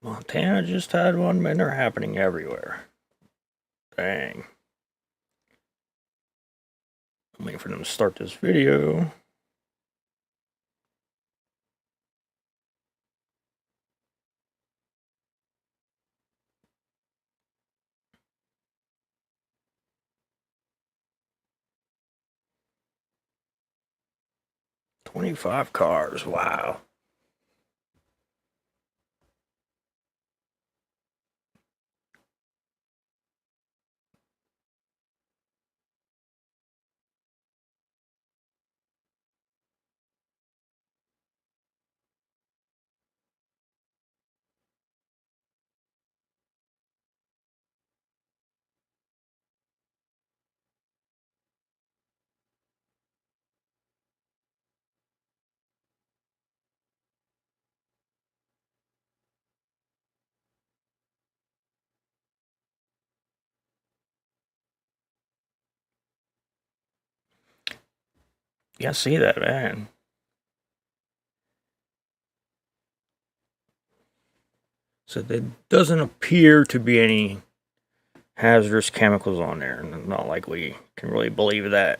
Montana just had one, man. They're happening everywhere. Dang. I'm waiting for them to start this video. $25 cars. Wow. Yeah, see that, man. So there doesn't appear to be any hazardous chemicals on there. Not like we can really believe that.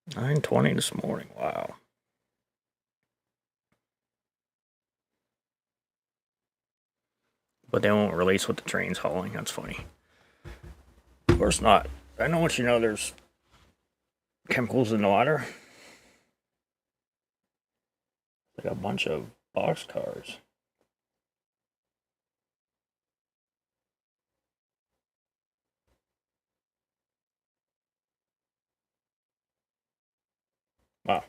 9:20 this morning. Wow. But they won't release what the train's hauling. That's funny. Of course not. I know what you know. There's chemicals in the water. Like a bunch of boxcars. Wow.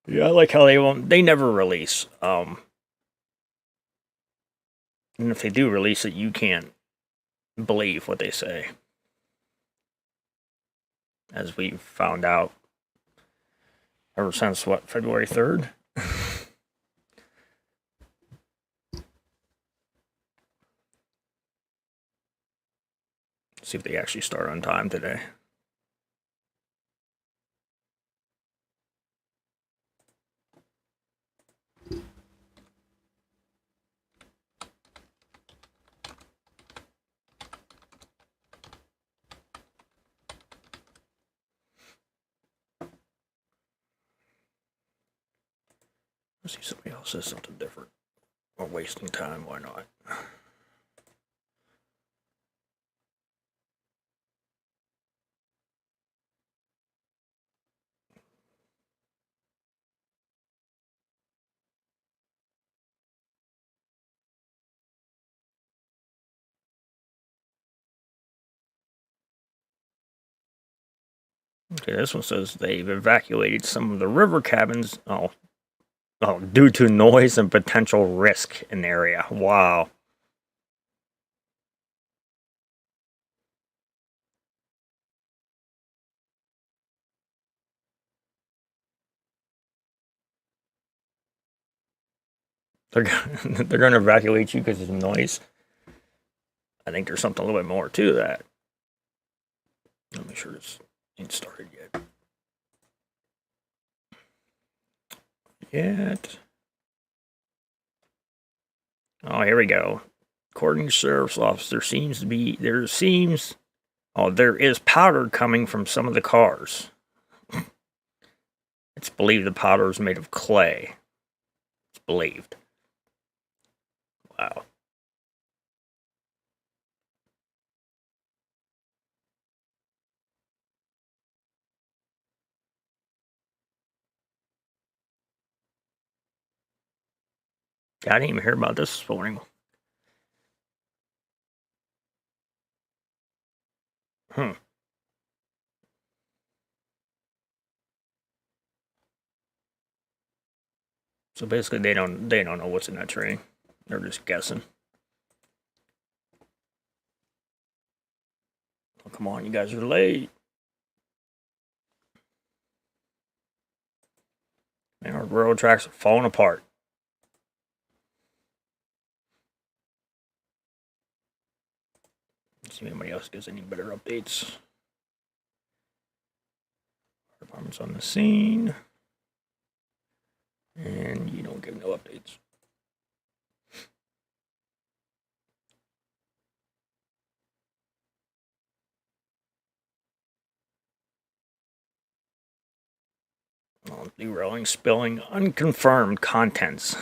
Yeah, I like how they never release. And if they do release it, you can't believe what they say. As we found out ever since what, February 3rd? See if they actually start on time today. Let's see if somebody else says something different. Or wasting time, why not? Okay, this one says they've evacuated some of the river cabins due to noise and potential risk in the area. Wow. They're they're going to evacuate you because of noise. I think there's something a little bit more to that. Let me make sure this ain't started yet. Yet. Oh, here we go. According to sheriff's office, there is powder coming from some of the cars. It's believed the powder is made of clay. It's believed. Wow. I didn't even hear about this morning. Hmm. So basically, they don't know what's in that train. They're just guessing. Oh, come on, you guys are late. Man, our railroad tracks are falling apart. Let's see if anybody else gives any better updates. Our department's on the scene. And you don't give no updates. Derailing, spilling unconfirmed contents.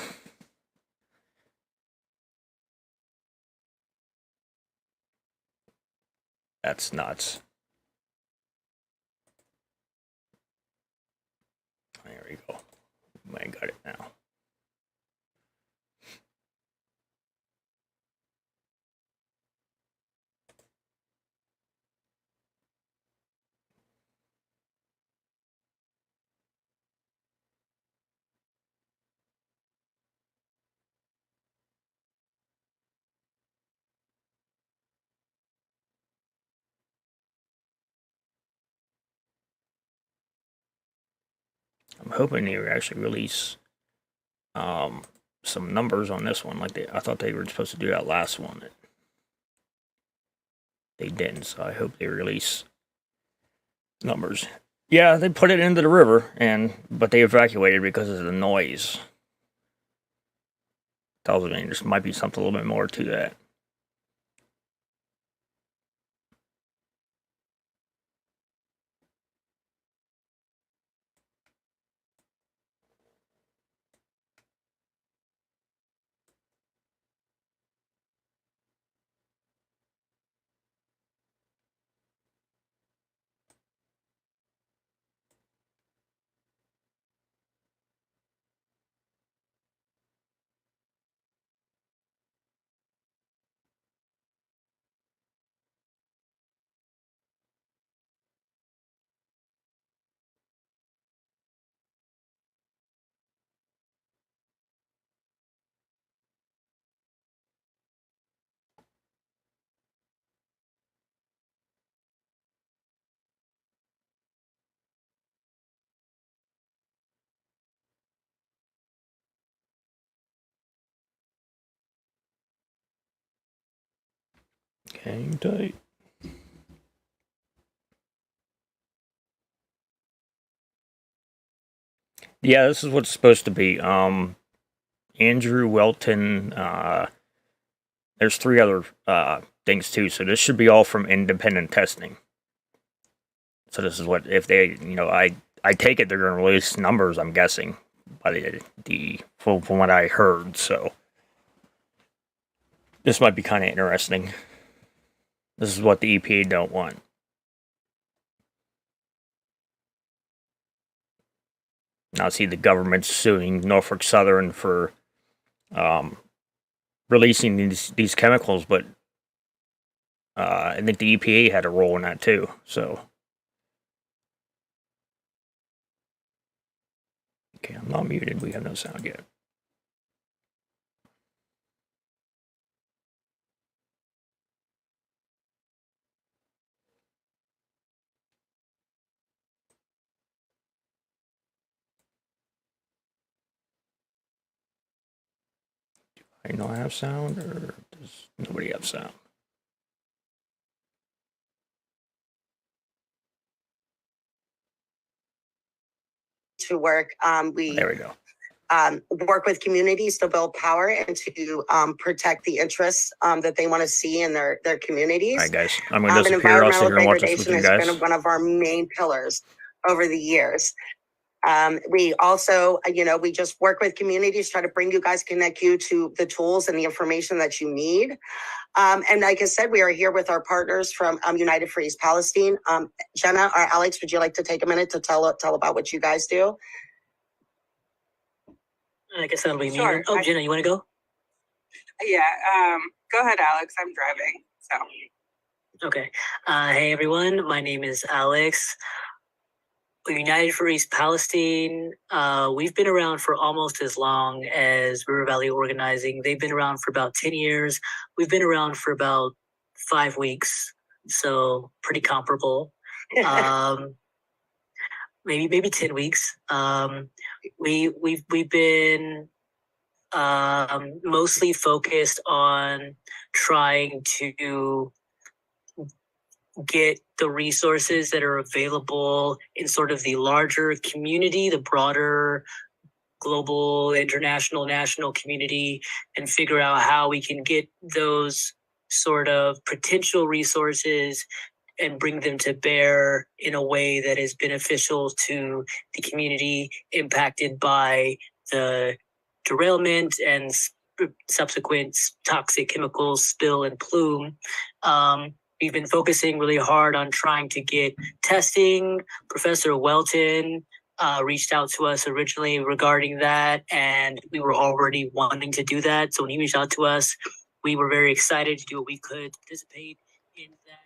That's nuts. There we go. I got it now. I'm hoping they actually release some numbers on this one. I thought they were supposed to do that last one. They didn't, so I hope they release numbers. Yeah, they put it into the river, but they evacuated because of the noise. Tells me there might be something a little bit more to that. Hang tight. Yeah, this is what's supposed to be. Andrew Welton. There's 3 other things too, so this should be all from independent testing. So this is what if they, I take it they're going to release numbers. I'm guessing by from what I heard. So this might be kind of interesting. This is what the EPA don't want. Now, see, the government's suing Norfolk Southern for releasing these chemicals, but I think the EPA had a role in that too. So, okay, I'm not muted. We have no sound yet. I not have sound, or does nobody have sound? To work. There we go. work with communities to build power and to protect the interests that they want to see in their communities. All right, guys, I'm going to disappear. I'll sit here and watch this with you guys. Has been one of our main pillars over the years. We also, we just work with communities, try to bring you guys, connect you to the tools and the information that you need. And like I said, we are here with our partners from United for East Palestine. Jenna or Alex, would you like to take a minute to tell about what you guys do? I guess that'll be me. Sure. Oh, Jenna, you want to go? Yeah. Go ahead, Alex. I'm driving. So. Okay. Hey, everyone. My name is Alex. United for East Palestine. We've been around for almost as long as River Valley Organizing. They've been around for about 10 years. We've been around for about 5 weeks, so pretty comparable. maybe 10 weeks. We've been mostly focused on trying to get the resources that are available in sort of the larger community, the broader global, international, national community, and figure out how we can get those sort of potential resources and bring them to bear in a way that is beneficial to the community impacted by the derailment and subsequent toxic chemicals spill and plume. We've been focusing really hard on trying to get testing. Professor Welton reached out to us originally regarding that, and we were already wanting to do that. So when he reached out to us, we were very excited to do what we could to participate in that.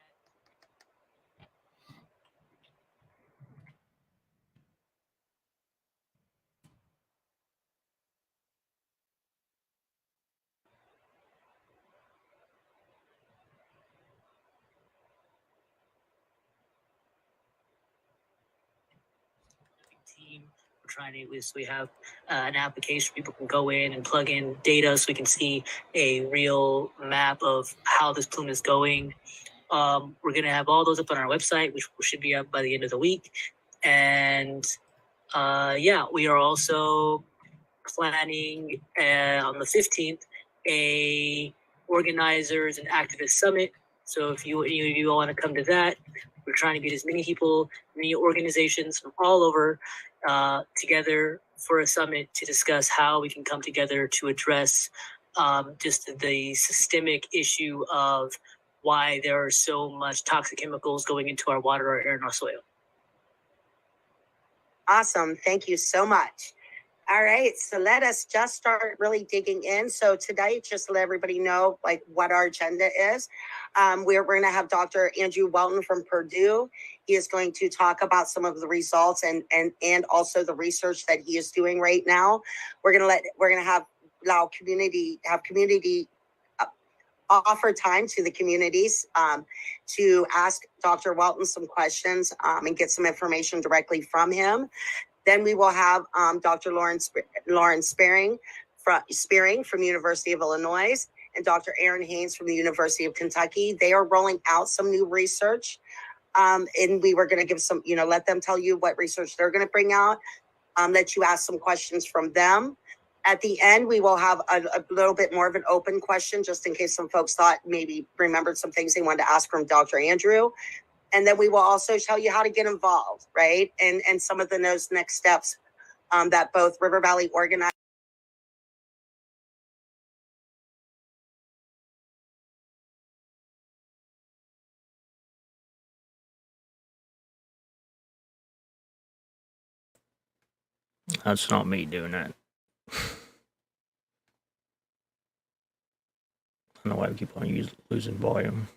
Team. We're trying to, so we have an application people can go in and plug in data so we can see a real map of how this plume is going. We're going to have all those up on our website, which should be up by the end of the week. And we are also planning on the 15th a organizers and activist summit. So if you all want to come to that, we're trying to get as many people, many organizations from all over together for a summit to discuss how we can come together to address just the systemic issue of why there are so much toxic chemicals going into our water, our air, and our soil. Awesome. Thank you so much. All right, so let us just start really digging in. So tonight, just to let everybody know like what our agenda is, we're going to have Dr. Andrew Welton from Purdue. He is going to talk about some of the results and also the research that he is doing right now. We're going to allow community offer time to the communities to ask Dr. Welton some questions and get some information directly from him. Then we will have Dr. Lauren Spearing from University of Illinois and Dr. Aaron Haynes from the University of Kentucky. They are rolling out some new research. And we were going to give some, let them tell you what research they're going to bring out, let you ask some questions from them. At the end, we will have a little bit more of an open question, just in case some folks remembered some things they wanted to ask from Dr. Andrew. And then we will also tell you how to get involved, right? And some of those next steps that both River Valley Organizing. That's not me doing that. I don't know why we keep on losing volume.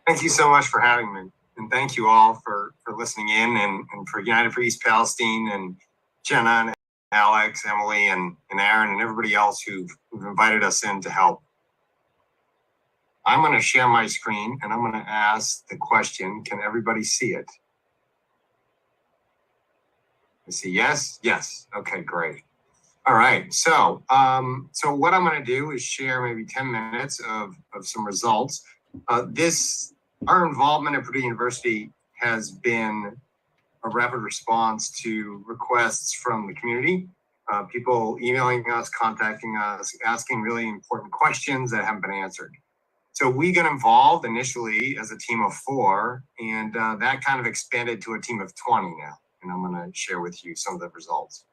Thank you so much for having me. And thank you all for listening in and for United for East Palestine and Jenna and Alex, Emily, and Aaron and everybody else who've invited us in to help. I'm going to share my screen and I'm going to ask the question. Can everybody see it? I see yes. Yes. Okay, great. All right. So what I'm going to do is share maybe 10 minutes of some results. Our involvement at Purdue University has been a rapid response to requests from the community. People emailing us, contacting us, asking really important questions that haven't been answered. So we got involved initially as a team of 4, and that kind of expanded to a team of 20 now. And I'm going to share with you some of the results.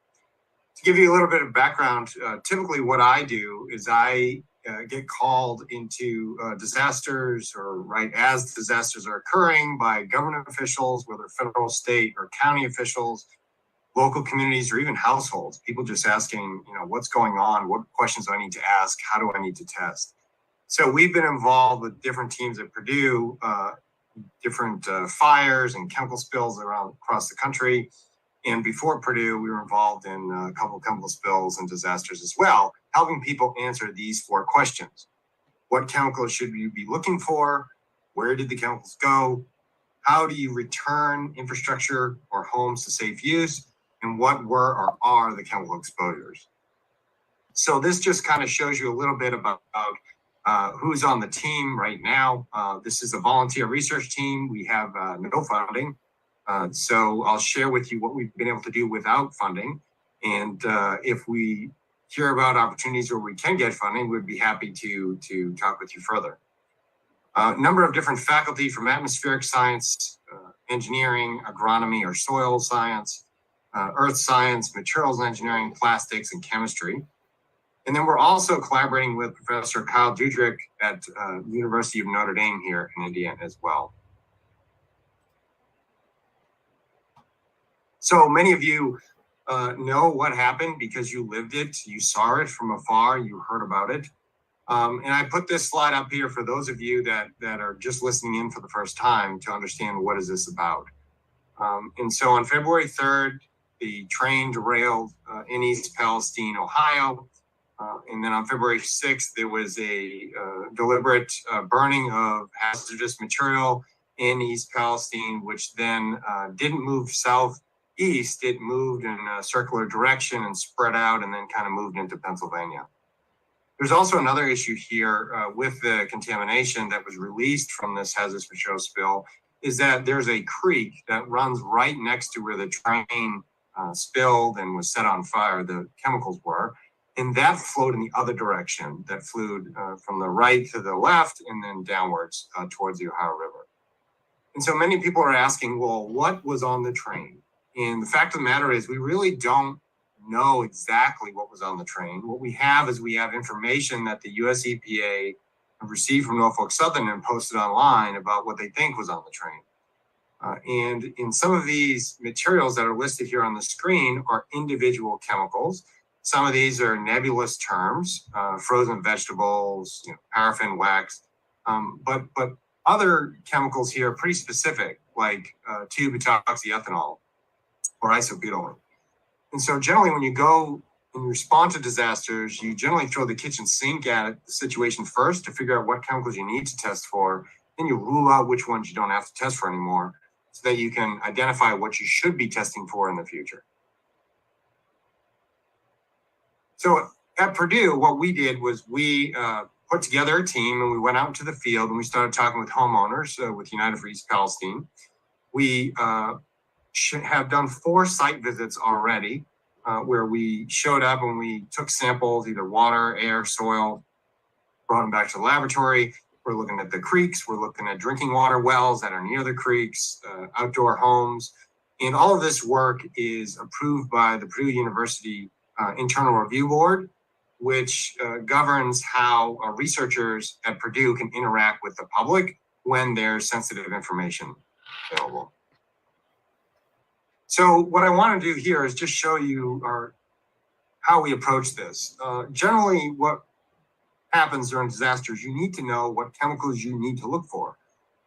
To give you a little bit of background, typically what I do is I get called into disasters or right as disasters are occurring by government officials, whether federal, state, or county officials, local communities, or even households. People just asking, what's going on? What questions do I need to ask? How do I need to test? So we've been involved with different teams at Purdue, different fires and chemical spills across the country. And before Purdue, we were involved in a couple of chemical spills and disasters as well, helping people answer these 4 questions. What chemicals should you be looking for? Where did the chemicals go? How do you return infrastructure or homes to safe use? And what were or are the chemical exposures? So this just kind of shows you a little bit about who's on the team right now. This is a volunteer research team. We have no funding. So I'll share with you what we've been able to do without funding. And if we hear about opportunities where we can get funding, we'd be happy to talk with you further. A number of different faculty from atmospheric science, engineering, agronomy or soil science, earth science, materials engineering, plastics, and chemistry. And then we're also collaborating with Professor Kyle Dudrick at University of Notre Dame here in Indiana as well. So many of you know what happened because you lived it, you saw it from afar, you heard about it. And I put this slide up here for those of you that are just listening in for the first time to understand what is this about. And so on February 3rd, the train derailed in East Palestine, Ohio. And then on February 6th, there was a deliberate burning of hazardous material in East Palestine, which then didn't move southeast. It moved in a circular direction and spread out and then kind of moved into Pennsylvania. There's also another issue here with the contamination that was released from this hazardous material spill is that there's a creek that runs right next to where the train spilled and was set on fire, the chemicals were. And that flowed in the other direction, that flowed from the right to the left and then downwards towards the Ohio River. And so many people are asking, well, what was on the train? And the fact of the matter is we really don't know exactly what was on the train. What we have is we have information that the US EPA received from Norfolk Southern and posted online about what they think was on the train. And in some of these materials that are listed here on the screen are individual chemicals. Some of these are nebulous terms, frozen vegetables, paraffin, wax, but other chemicals here are pretty specific, like 2-butoxyethanol or isobutylene. And so generally when you go and you respond to disasters, you generally throw the kitchen sink at the situation first to figure out what chemicals you need to test for. Then you rule out which ones you don't have to test for anymore so that you can identify what you should be testing for in the future. So at Purdue, what we did was we put together a team and we went out into the field and we started talking with homeowners with United for East Palestine. We have done 4 site visits already where we showed up and we took samples, either water, air, soil, brought them back to the laboratory. We're looking at the creeks. We're looking at drinking water wells that are near the creeks, outdoor homes. And all of this work is approved by the Purdue University Internal Review Board, which governs how researchers at Purdue can interact with the public when there's sensitive information available. So what I want to do here is just show you how we approach this. Generally, what happens during disasters, you need to know what chemicals you need to look for.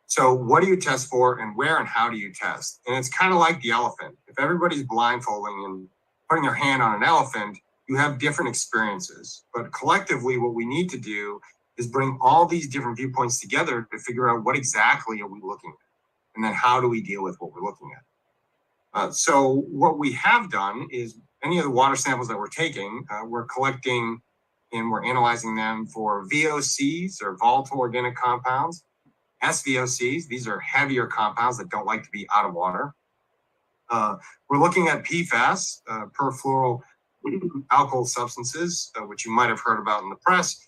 So what do you test for and where and how do you test? And it's kind of like the elephant. If everybody's blindfolding and putting their hand on an elephant, you have different experiences. But collectively, what we need to do is bring all these different viewpoints together to figure out what exactly are we looking at, and then how do we deal with what we're looking at. So what we have done is any of the water samples that we're taking, we're collecting and we're analyzing them for VOCs, or volatile organic compounds, SVOCs, these are heavier compounds that don't like to be out of water. We're looking at PFAS, perfluoral alkyl substances, which you might have heard about in the press,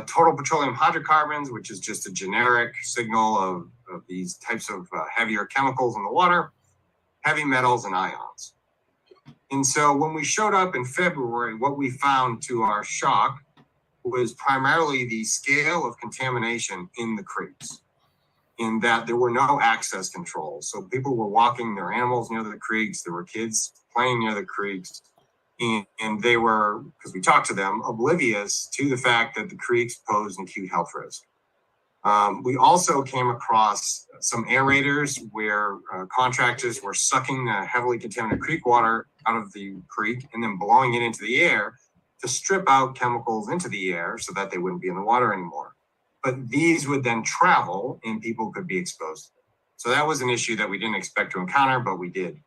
total petroleum hydrocarbons, which is just a generic signal of these types of heavier chemicals in the water, heavy metals and ions. And so when we showed up in February, what we found to our shock was primarily the scale of contamination in the creeks, in that there were no access controls. So people were walking their animals near the creeks, there were kids playing near the creeks, and they were, because we talked to them, oblivious to the fact that the creeks pose an acute health risk. We also came across some aerators where contractors were sucking the heavily contaminated creek water out of the creek and then blowing it into the air to strip out chemicals into the air so that they wouldn't be in the water anymore. But these would then travel and people could be exposed to them. So that was an issue that we didn't expect to encounter, but we did.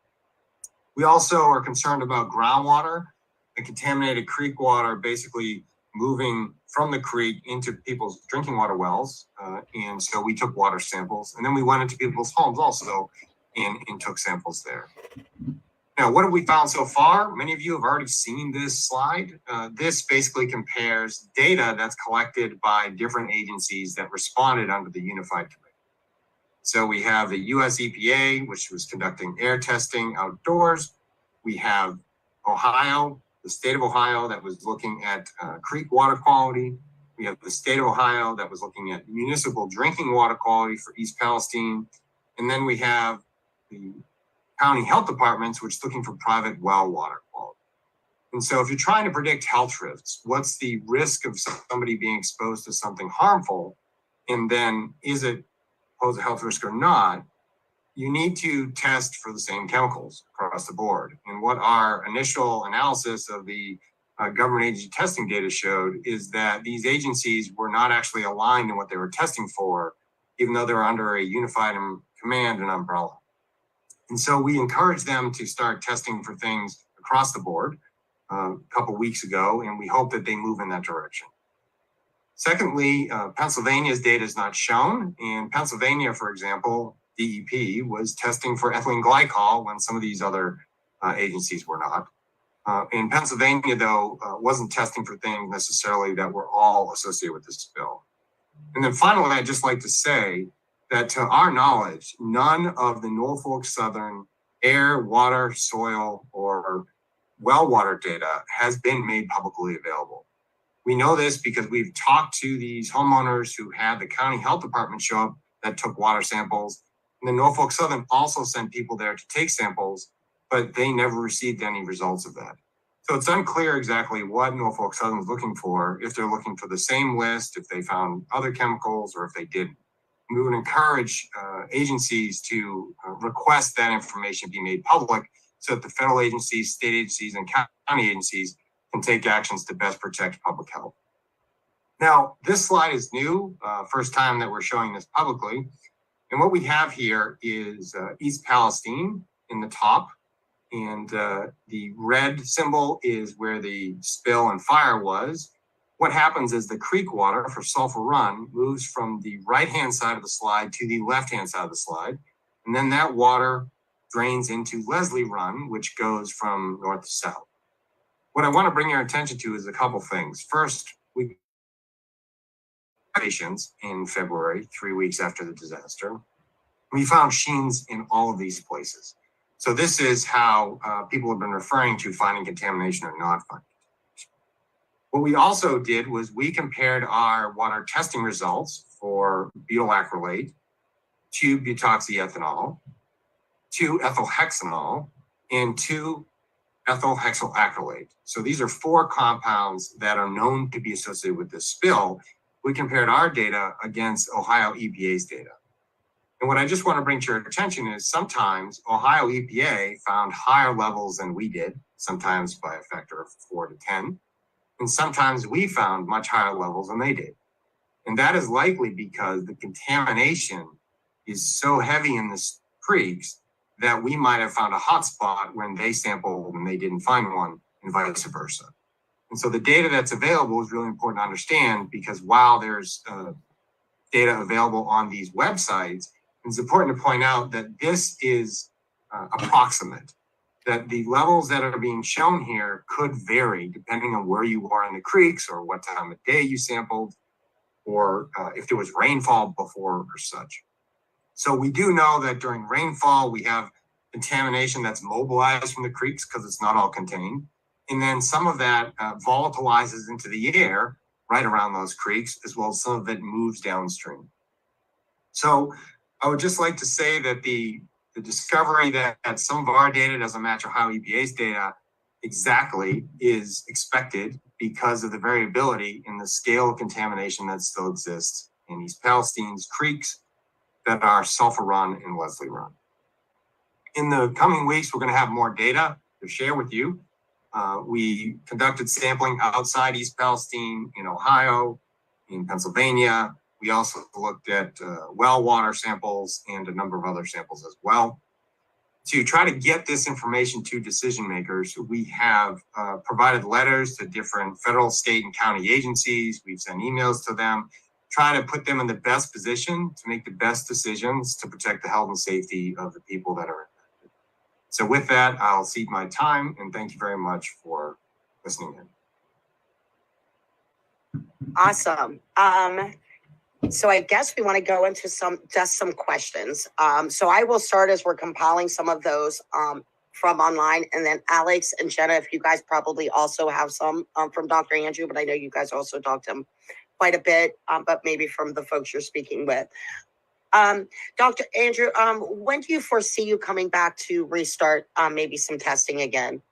We also are concerned about groundwater and contaminated creek water basically moving from the creek into people's drinking water wells. And so we took water samples, and then we went into people's homes also and took samples there. Now, what have we found so far? Many of you have already seen this slide. This basically compares data that's collected by different agencies that responded under the Unified Committee. So we have the US EPA, which was conducting air testing outdoors. We have Ohio, the state of Ohio, that was looking at creek water quality. We have the state of Ohio that was looking at municipal drinking water quality for East Palestine. And then we have the county health departments, which is looking for private well water quality. And so if you're trying to predict health risks, what's the risk of somebody being exposed to something harmful? And then is it pose a health risk or not? You need to test for the same chemicals across the board. And what our initial analysis of the government agency testing data showed is that these agencies were not actually aligned in what they were testing for, even though they were under a unified command and umbrella. And so we encouraged them to start testing for things across the board a couple weeks ago, and we hope that they move in that direction. Secondly, Pennsylvania's data is not shown. In Pennsylvania, for example, DEP was testing for ethylene glycol when some of these other agencies were not. In Pennsylvania, though, wasn't testing for things necessarily that were all associated with this spill. And then finally, I'd just like to say that to our knowledge, none of the Norfolk Southern air, water, soil, or well water data has been made publicly available. We know this because we've talked to these homeowners who had the county health department show up that took water samples. And then Norfolk Southern also sent people there to take samples, but they never received any results of that. So it's unclear exactly what Norfolk Southern is looking for, if they're looking for the same list, if they found other chemicals, or if they didn't. We would encourage agencies to request that information be made public so that the federal agencies, state agencies, and county agencies can take actions to best protect public health. Now, this slide is new, first time that we're showing this publicly. And what we have here is East Palestine in the top. And the red symbol is where the spill and fire was. What happens is the creek water for Sulphur Run moves from the right-hand side of the slide to the left-hand side of the slide. And then that water drains into Leslie Run, which goes from north to south. What I want to bring your attention to is a couple things. First, we patients in February, 3 weeks after the disaster. We found sheens in all of these places. So this is how people have been referring to finding contamination or not finding. What we also did was we compared our water testing results for butyl acrylate to butoxyethanol, to ethyl hexanol, and to ethyl hexyl acrylate. So these are 4 compounds that are known to be associated with this spill. We compared our data against Ohio EPA's data. And what I just want to bring to your attention is sometimes Ohio EPA found higher levels than we did, sometimes by a factor of 4 to 10. And sometimes we found much higher levels than they did. And that is likely because the contamination is so heavy in the creeks that we might have found a hot spot when they sampled and they didn't find one, and vice versa. And so the data that's available is really important to understand, because while there's data available on these websites, it's important to point out that this is approximate, that the levels that are being shown here could vary depending on where you are in the creeks or what time of day you sampled, or if there was rainfall before or such. So we do know that during rainfall, we have contamination that's mobilized from the creeks because it's not all contained. And then some of that volatilizes into the air right around those creeks, as well as some of it moves downstream. So I would just like to say that the discovery that some of our data doesn't match Ohio EPA's data exactly is expected because of the variability in the scale of contamination that still exists in East Palestine's creeks that are Sulphur Run and Leslie Run. In the coming weeks, we're going to have more data to share with you. We conducted sampling outside East Palestine in Ohio, in Pennsylvania. We also looked at well water samples and a number of other samples as well. To try to get this information to decision makers, we have provided letters to different federal, state, and county agencies. We've sent emails to them, try to put them in the best position to make the best decisions to protect the health and safety of the people that are impacted. So with that, I'll cede my time, and thank you very much for listening in. Awesome. So I guess we want to go into some questions. So I will start as we're compiling some of those from online, and then Alex and Jenna, if you guys probably also have some from Dr. Andrew, but I know you guys also talked to him quite a bit, but maybe from the folks you're speaking with. Dr. Andrew, when do you foresee you coming back to restart maybe some testing again?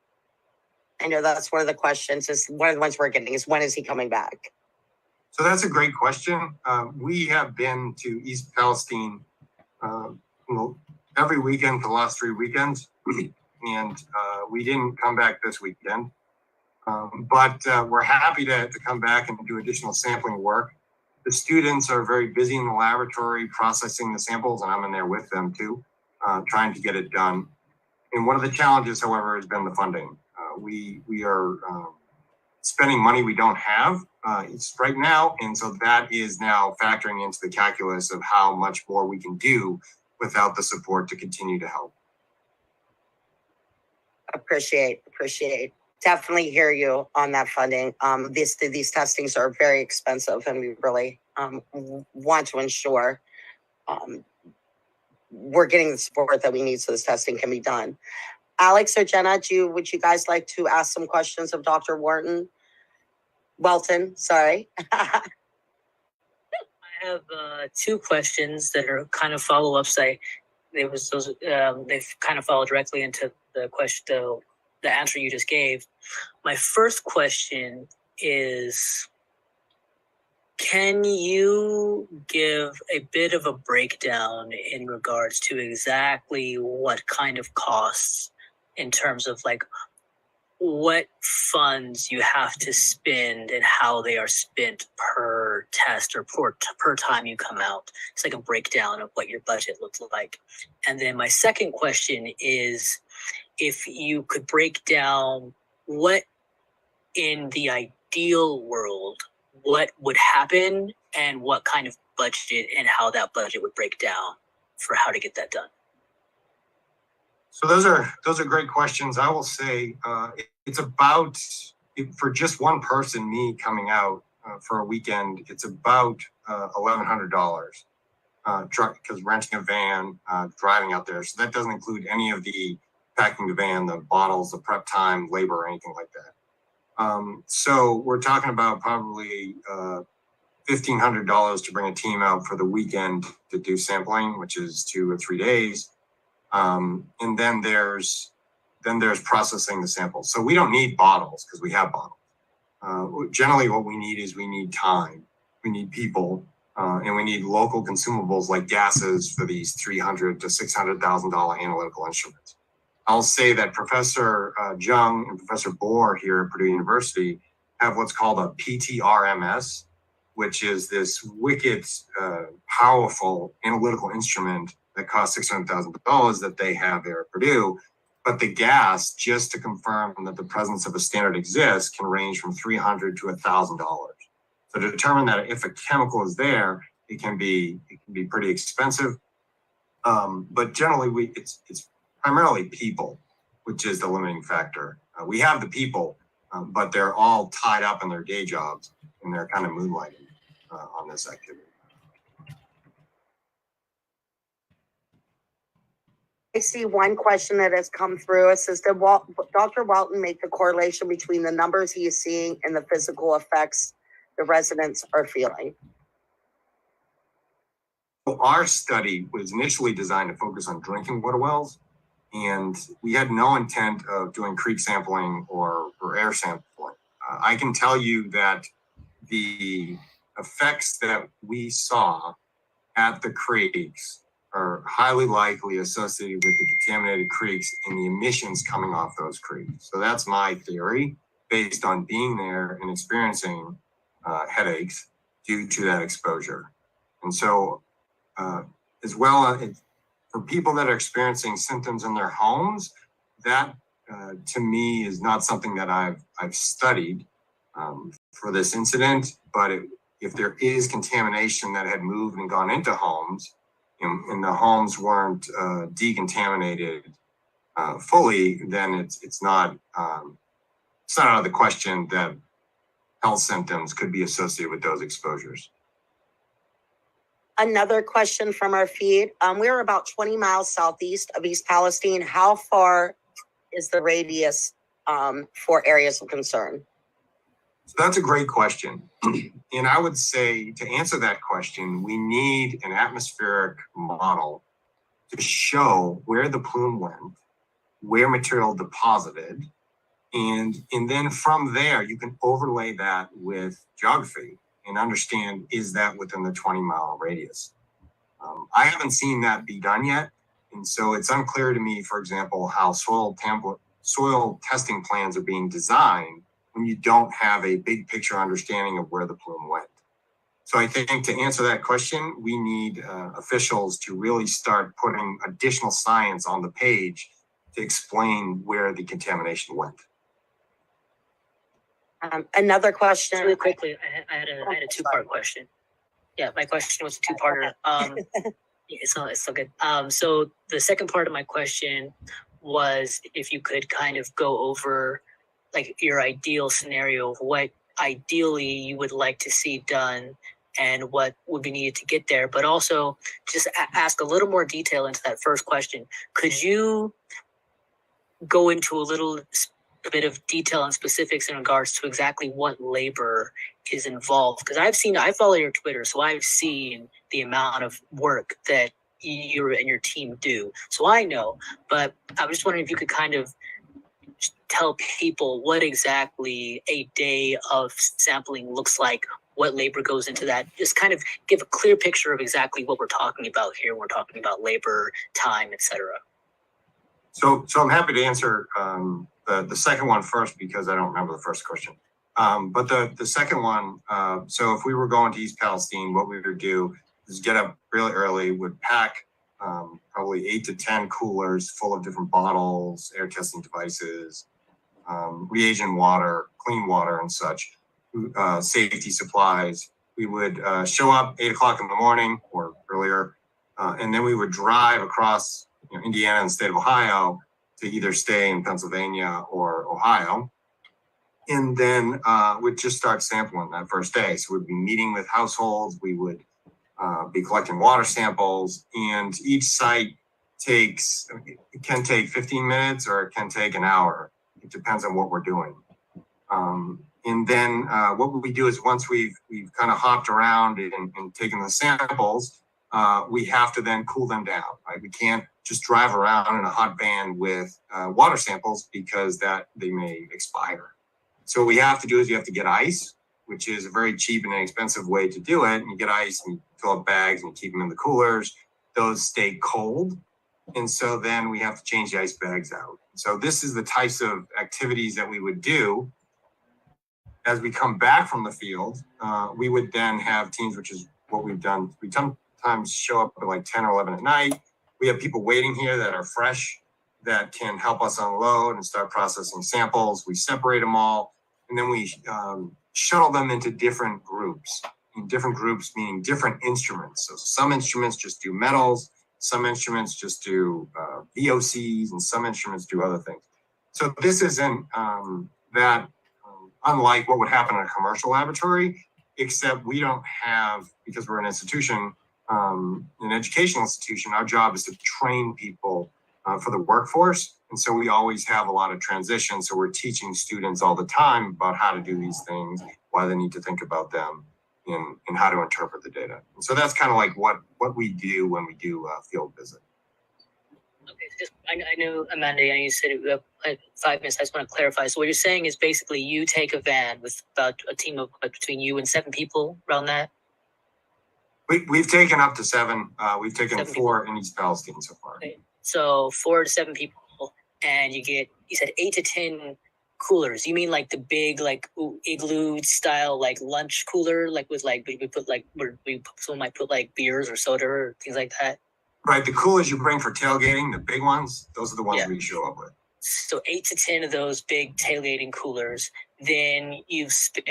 I know that's one of the questions, is one of the ones we're getting is, when is he coming back? So that's a great question. We have been to East Palestine every weekend for the last 3 weekends, and we didn't come back this weekend. But we're happy to come back and do additional sampling work. The students are very busy in the laboratory processing the samples, and I'm in there with them too, trying to get it done. And one of the challenges, however, has been the funding. We are spending money we don't have it's right now, and so that is now factoring into the calculus of how much more we can do without the support to continue to help. Appreciate. Definitely hear you on that funding. These testings are very expensive, and we really want to ensure we're getting the support that we need so this testing can be done. Alex or Jenna, would you guys like to ask some questions of Dr. Welton, sorry. I have 2 questions that are kind of follow-ups. They've kind of followed directly into the question, the answer you just gave. My first question is, can you give a bit of a breakdown in regards to exactly what kind of costs, in terms of like what funds you have to spend and how they are spent per test or per time you come out? It's like a breakdown of what your budget looks like. And then my second question is, if you could break down what, in the ideal world, what would happen and what kind of budget and how that budget would break down for how to get that done. So those are great questions. I will say it's about, for just one person, me coming out for a weekend, it's about $1,100 because renting a van, driving out there. So that doesn't include any of the packing the van, the bottles, the prep time, labor, or anything like that. So we're talking about probably $1,500 to bring a team out for the weekend to do sampling, which is 2 or 3 days. And then there's processing the samples. So we don't need bottles because we have bottles. Generally what we need is we need time, we need people, and we need local consumables like gases for these $300,000 to $600,000 analytical instruments. I'll say that Professor Jung and Professor Bohr here at Purdue University have what's called a PTRMS, which is this wicked, powerful analytical instrument that costs $600,000 that they have there at Purdue. But the gas, just to confirm that the presence of a standard exists, can range from $300 to $1,000. So to determine that if a chemical is there, it can be pretty expensive. But generally, it's primarily people, which is the limiting factor. We have the people, but they're all tied up in their day jobs, and they're kind of moonlighting on this activity. I see one question that has come through. It says, did Dr. Walton make the correlation between the numbers he is seeing and the physical effects the residents are feeling? So our study was initially designed to focus on drinking water wells, and we had no intent of doing creek sampling or air sampling. I can tell you that the effects that we saw at the creeks are highly likely associated with the contaminated creeks and the emissions coming off those creeks. So that's my theory based on being there and experiencing headaches due to that exposure. And so as well, for people that are experiencing symptoms in their homes, that to me is not something that I've studied for this incident, but if there is contamination that had moved and gone into homes, and the homes weren't decontaminated fully, then it's not out of the question that health symptoms could be associated with those exposures. Another question from our feed. We're about 20 miles southeast of East Palestine. How far is the radius for areas of concern? So that's a great question. And I would say to answer that question, we need an atmospheric model to show where the plume went, where material deposited, and then from there, you can overlay that with geography and understand, is that within the 20-mile radius? I haven't seen that be done yet. And so it's unclear to me, for example, how soil testing plans are being designed when you don't have a big picture understanding of where the plume went. So I think to answer that question, we need officials to really start putting additional science on the page to explain where the contamination went. Another question. Really quickly, I had a two-part question. Yeah, my question was a two-parter. It's so good. So the second part of my question was if you could kind of go over like your ideal scenario of what ideally you would like to see done and what would be needed to get there, but also just ask a little more detail into that first question. Could you go into a bit of detail and specifics in regards to exactly what labor is involved? Because I follow your Twitter, so I've seen the amount of work that you and your team do. So I know, but I was just wondering if you could kind of tell people what exactly a day of sampling looks like, what labor goes into that, just kind of give a clear picture of exactly what we're talking about here. We're talking about labor, time, etc. So I'm happy to answer the second one first because I don't remember the first question. But the second one, so if we were going to East Palestine, what we would do is get up really early, would pack probably 8 to 10 coolers full of different bottles, air testing devices, reagent water, clean water and such, safety supplies. We would show up 8 o'clock in the morning or earlier, and then we would drive across Indiana and the state of Ohio to either stay in Pennsylvania or Ohio. And then we'd just start sampling that first day. So we'd be meeting with households. We would be collecting water samples, and each site can take 15 minutes or it can take an hour. It depends on what we're doing. And then what we do is once we've kind of hopped around and taken the samples, we have to then cool them down, right? We can't just drive around in a hot van with water samples because they may expire. So what we have to do is you have to get ice, which is a very cheap and inexpensive way to do it. And you get ice and you fill up bags and you keep them in the coolers. Those stay cold. And so then we have to change the ice bags out. So this is the types of activities that we would do as we come back from the field, we would then have teams, which is what we've done. We sometimes show up at like 10 or 11 at night. We have people waiting here that are fresh, that can help us unload and start processing samples. We separate them all, and then we shuttle them into different groups. In different groups, meaning different instruments. So some instruments just do metals, some instruments just do VOCs, and some instruments do other things. So this isn't unlike what would happen in a commercial laboratory, except we don't have, because we're an institution, an educational institution, our job is to train people for the workforce. And so we always have a lot of transition. So we're teaching students all the time about how to do these things, why they need to think about them, and how to interpret the data. And so that's kind of like what we do when we do a field visit. Okay, I know, Amanda, you said it like 5 minutes. I just want to clarify. So what you're saying is basically you take a van with about a team of between you and 7 people around that? We've taken up to 7. We've taken 7 4 in East Palestine so far. Okay. So 4 to 7 people, and you said 8 to 10 coolers. You mean like the big, like igloo style, like lunch cooler, like with like we put like where someone might put like beers or soda or things like that. Right, the coolers you bring for tailgating, the big ones, those are the ones we show up with. So 8 to 10 of those big tailgating coolers. Then you said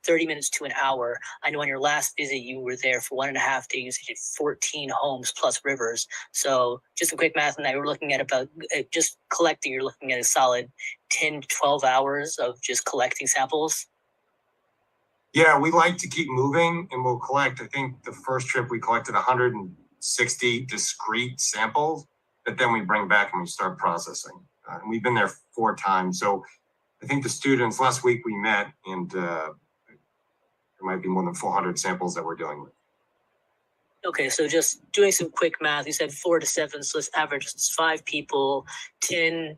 30 minutes to an hour. I know on your last visit you were there for 1.5 days. You did 14 homes plus rivers. So just a quick math on that. We're looking at about just collecting. You're looking at a solid 10 to 12 hours of just collecting samples. Yeah, we like to keep moving, and we'll collect. I think the first trip we collected 160 discrete samples that then we bring back and we start processing. And we've been there 4 times. So I think the students, last week we met, and there might be more than 400 samples that we're dealing with. Okay, so just doing some quick math, you said 4 to 7, so let's average 5 people, 10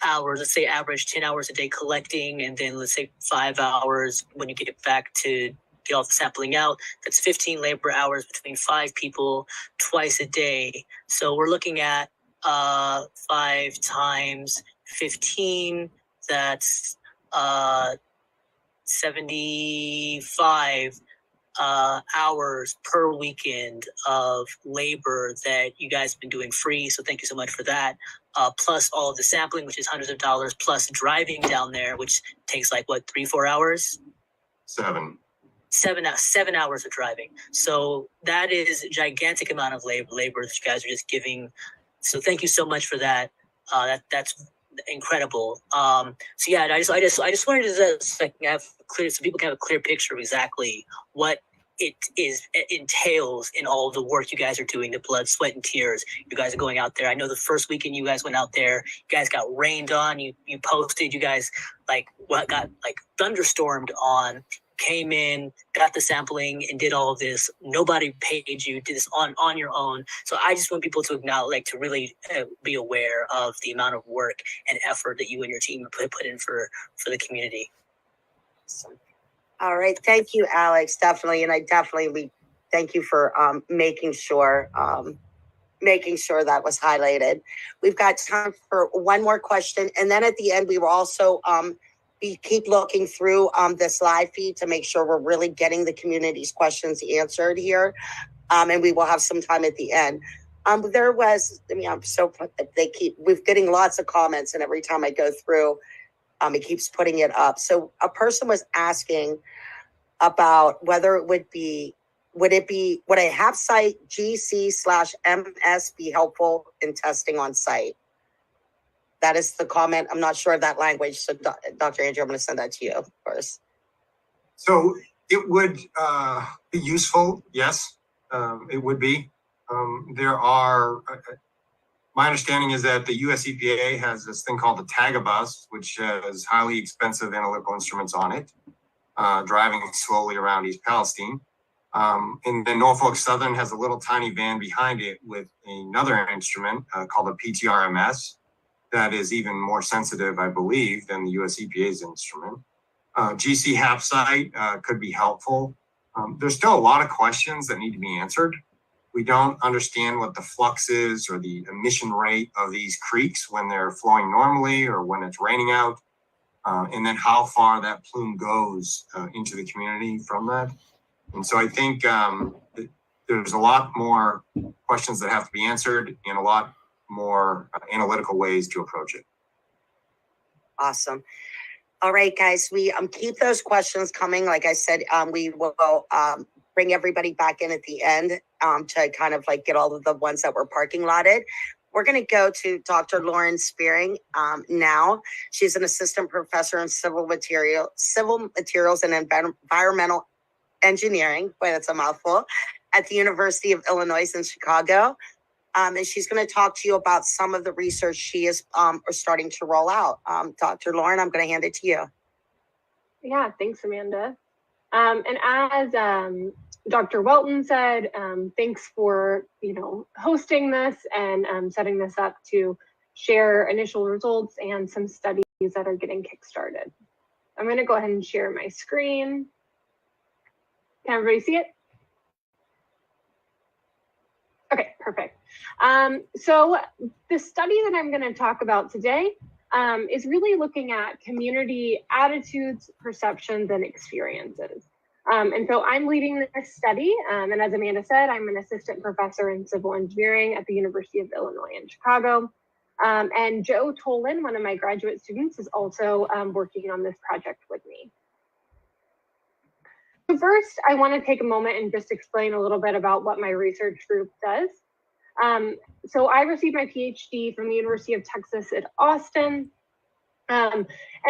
hours, let's say average 10 hours a day collecting, and then let's say 5 hours when you get it back to get all the sampling out. That's 15 labor hours between 5 people twice a day. So we're looking at 5 times 15, that's 75 hours per weekend of labor that you guys have been doing free. So thank you so much for that. Plus all of the sampling, which is hundreds of dollars, plus driving down there, which takes like what, 3-4 hours? 7 hours of driving. So that is a gigantic amount of labor that you guys are just giving. So thank you so much for that. That's incredible. So yeah, I just wanted to have clear, so people can have a clear picture of exactly what it entails in all of the work you guys are doing, the blood, sweat, and tears. You guys are going out there. I know the first weekend you guys went out there, you guys got rained on. You posted. You guys got thunderstormed on. Came in, got the sampling, and did all of this. Nobody paid you. Did this on your own. So I just want people to acknowledge, to really be aware of the amount of work and effort that you and your team put in for the community. All right, thank you, Alex. Definitely, and we thank you for making sure that was highlighted. We've got time for one more question, and then at the end we will also keep looking through this live feed to make sure we're really getting the community's questions answered here. And we will have some time at the end. We're getting lots of comments, and every time I go through, it keeps putting it up. So a person was asking about whether would a half site GC/MS be helpful in testing on site? That is the comment. I'm not sure of that language. So Dr. Andrew, I'm going to send that to you first. So it would be useful. Yes, it would be. My understanding is that the US EPA has this thing called the Tagabus, which has highly expensive analytical instruments on it, driving slowly around East Palestine. And then Norfolk Southern has a little tiny van behind it with another instrument called a PTRMS that is even more sensitive, I believe, than the US EPA's instrument. GC HAP site could be helpful. There's still a lot of questions that need to be answered. We don't understand what the flux is or the emission rate of these creeks when they're flowing normally or when it's raining out. and then how far that plume goes into the community from that. And so I think there's a lot more questions that have to be answered and a lot more analytical ways to approach it. Awesome. All right, guys, we keep those questions coming. Like I said, we will bring everybody back in at the end to kind of like get all of the ones that were parking lotted. We're going to go to Dr. Lauren Spearing now. She's an assistant professor in civil materials and environmental engineering. Boy, that's a mouthful. At the University of Illinois in Chicago. And she's going to talk to you about some of the research she is starting to roll out. Dr. Lauren, I'm going to hand it to you. Yeah, thanks, Amanda. And as Dr. Welton said, thanks for hosting this and setting this up to share initial results and some studies that are getting kickstarted. I'm going to go ahead and share my screen. Can everybody see it? Okay, perfect. So the study that I'm going to talk about today is really looking at community attitudes, perceptions, and experiences. And so I'm leading this study. And as Amanda said, I'm an assistant professor in civil engineering at the University of Illinois in Chicago. And Joe Tolan, one of my graduate students, is also working on this project with me. So first, I want to take a moment and just explain a little bit about what my research group does. So I received my PhD from the University of Texas at Austin. And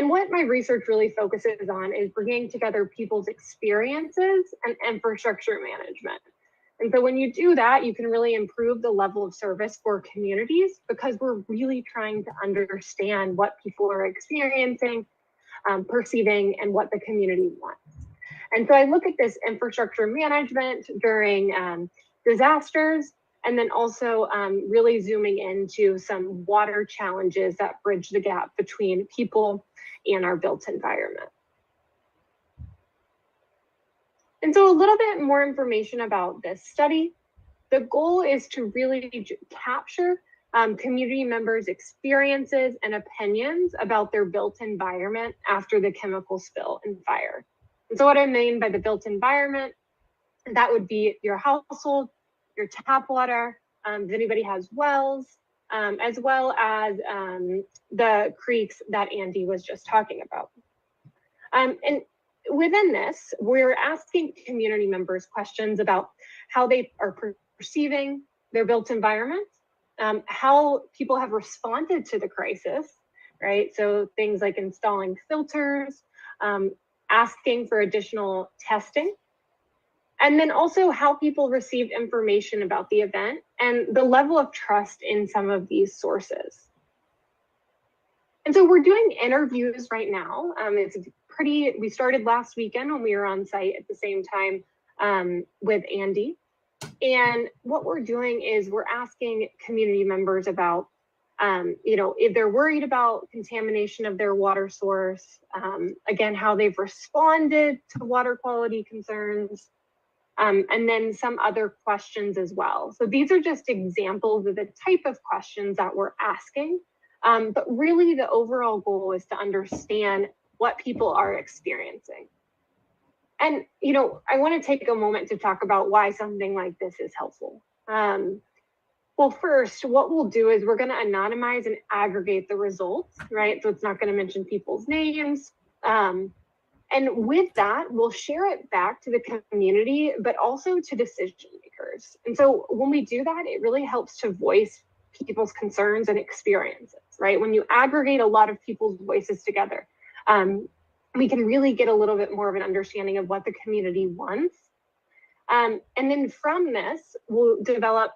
what my research really focuses on is bringing together people's experiences and infrastructure management. And so when you do that, you can really improve the level of service for communities because we're really trying to understand what people are experiencing, perceiving, and what the community wants. And so I look at this infrastructure management during disasters, and then also really zooming into some water challenges that bridge the gap between people and our built environment. And so a little bit more information about this study. The goal is to really capture community members' experiences and opinions about their built environment after the chemical spill and fire. And so what I mean by the built environment, that would be your household, your tap water, if anybody has wells, as well as the creeks that Andy was just talking about. And within this, we're asking community members questions about how they are perceiving their built environment, how people have responded to the crisis, right? So things like installing filters, asking for additional testing, and then also how people received information about the event and the level of trust in some of these sources. And so we're doing interviews right now. We started last weekend when we were on site at the same time with Andy. And what we're doing is we're asking community members about if they're worried about contamination of their water source, again, how they've responded to water quality concerns, and then some other questions as well. So these are just examples of the type of questions that we're asking, but really the overall goal is to understand what people are experiencing. And, I want to take a moment to talk about why something like this is helpful. Well, first, what we'll do is we're going to anonymize and aggregate the results, right? So it's not going to mention people's names. And with that, we'll share it back to the community, but also to decision makers. And so when we do that, it really helps to voice people's concerns and experiences, right? When you aggregate a lot of people's voices together, we can really get a little bit more of an understanding of what the community wants. And then from this, we'll develop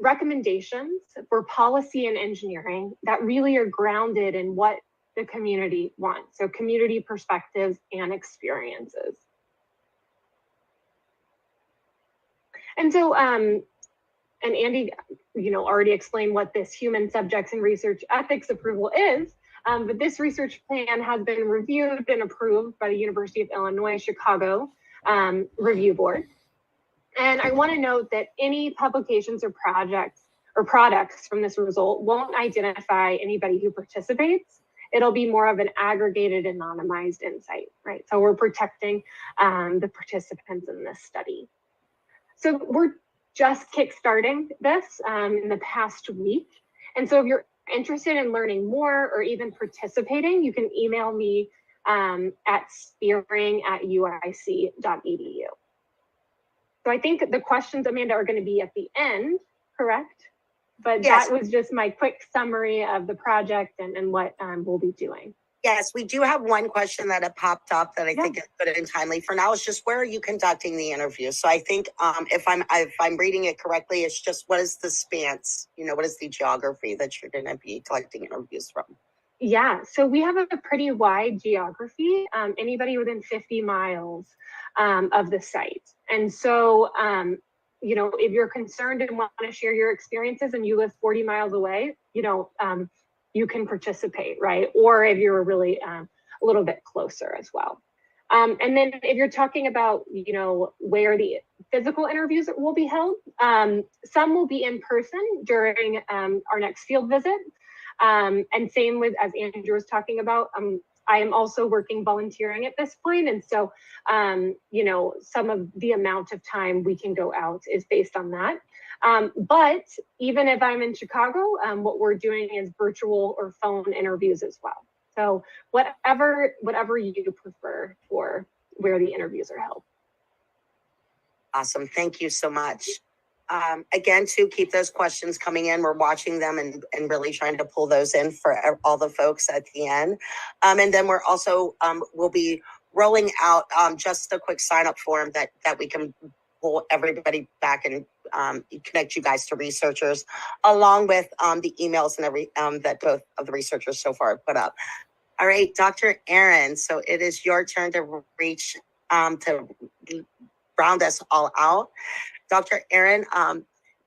recommendations for policy and engineering that really are grounded in what the community wants. So community perspectives and experiences. And so, and Andy, already explained what this human subjects and research ethics approval is, but this research plan has been reviewed and approved by the University of Illinois Chicago Review Board. And I want to note that any publications or projects or products from this result won't identify anybody who participates. it'll be more of an aggregated, anonymized insight, right? So we're protecting the participants in this study. So we're just kickstarting this in the past week. And so if you're interested in learning more or even participating, you can email me at spearing@uic.edu. So I think the questions, Amanda, are going to be at the end, correct? But yes, that was just my quick summary of the project and what we'll be doing. Yes, we do have one question that had popped up that I think is good and timely for now. It's just, where are you conducting the interview? So I think if I'm reading it correctly, it's just, what is the stance? You know, what is the geography that you're going to be collecting interviews from? Yeah, so we have a pretty wide geography, anybody within 50 miles of the site. And so, you know, if you're concerned and want to share your experiences and you live 40 miles away, you know, you can participate, right? Or if you're really a little bit closer as well. And then if you're talking about, you know, where the physical interviews will be held, some will be in person during our next field visit. And same with, as Andrew was talking about, I am also working volunteering at this point. And so, you know, some of the amount of time we can go out is based on that. But even if I'm in Chicago, what we're doing is virtual or phone interviews as well. So whatever you prefer for where the interviews are held. Awesome. Thank you so much. Again, to keep those questions coming in, we're watching them and really trying to pull those in for all the folks at the end. And then we're also, we'll be rolling out just a quick sign up form that we can pull everybody back and connect you guys to researchers, along with the emails and that both of the researchers so far have put up. All right, Dr. Aaron, so it is your turn to reach, to round us all out. Dr. Aaron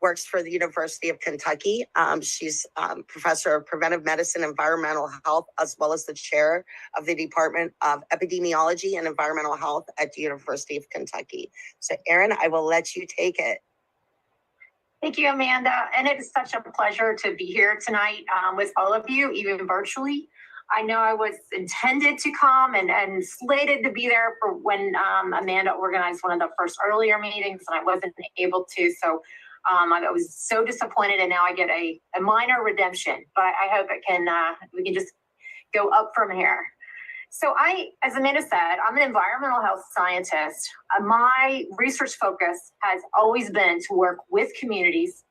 works for the University of Kentucky. She's professor of preventive medicine, environmental health, as well as the chair of the Department of Epidemiology and Environmental Health at the University of Kentucky. So Aaron, I will let you take it. Thank you, Amanda. And it is such a pleasure to be here tonight with all of you, even virtually. I know I was intended to come and slated to be there for when Amanda organized one of the first earlier meetings, and I wasn't able to. So I was so disappointed, and now I get a minor redemption. But I hope it can we can just go up from here. So as Amanda said, I'm an environmental health scientist. My research focus has always been to work with communities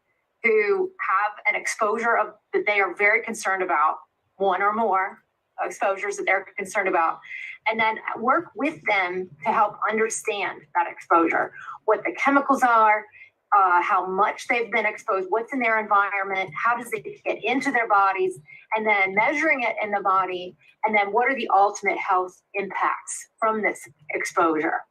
who have an exposure that they are very concerned about, one or more exposures that they're concerned about, and then work with them to help understand that exposure, what the chemicals are, how much they've been exposed, what's in their environment, how does it get into their bodies, and then measuring it in the body, and then what are the ultimate health impacts from this exposure.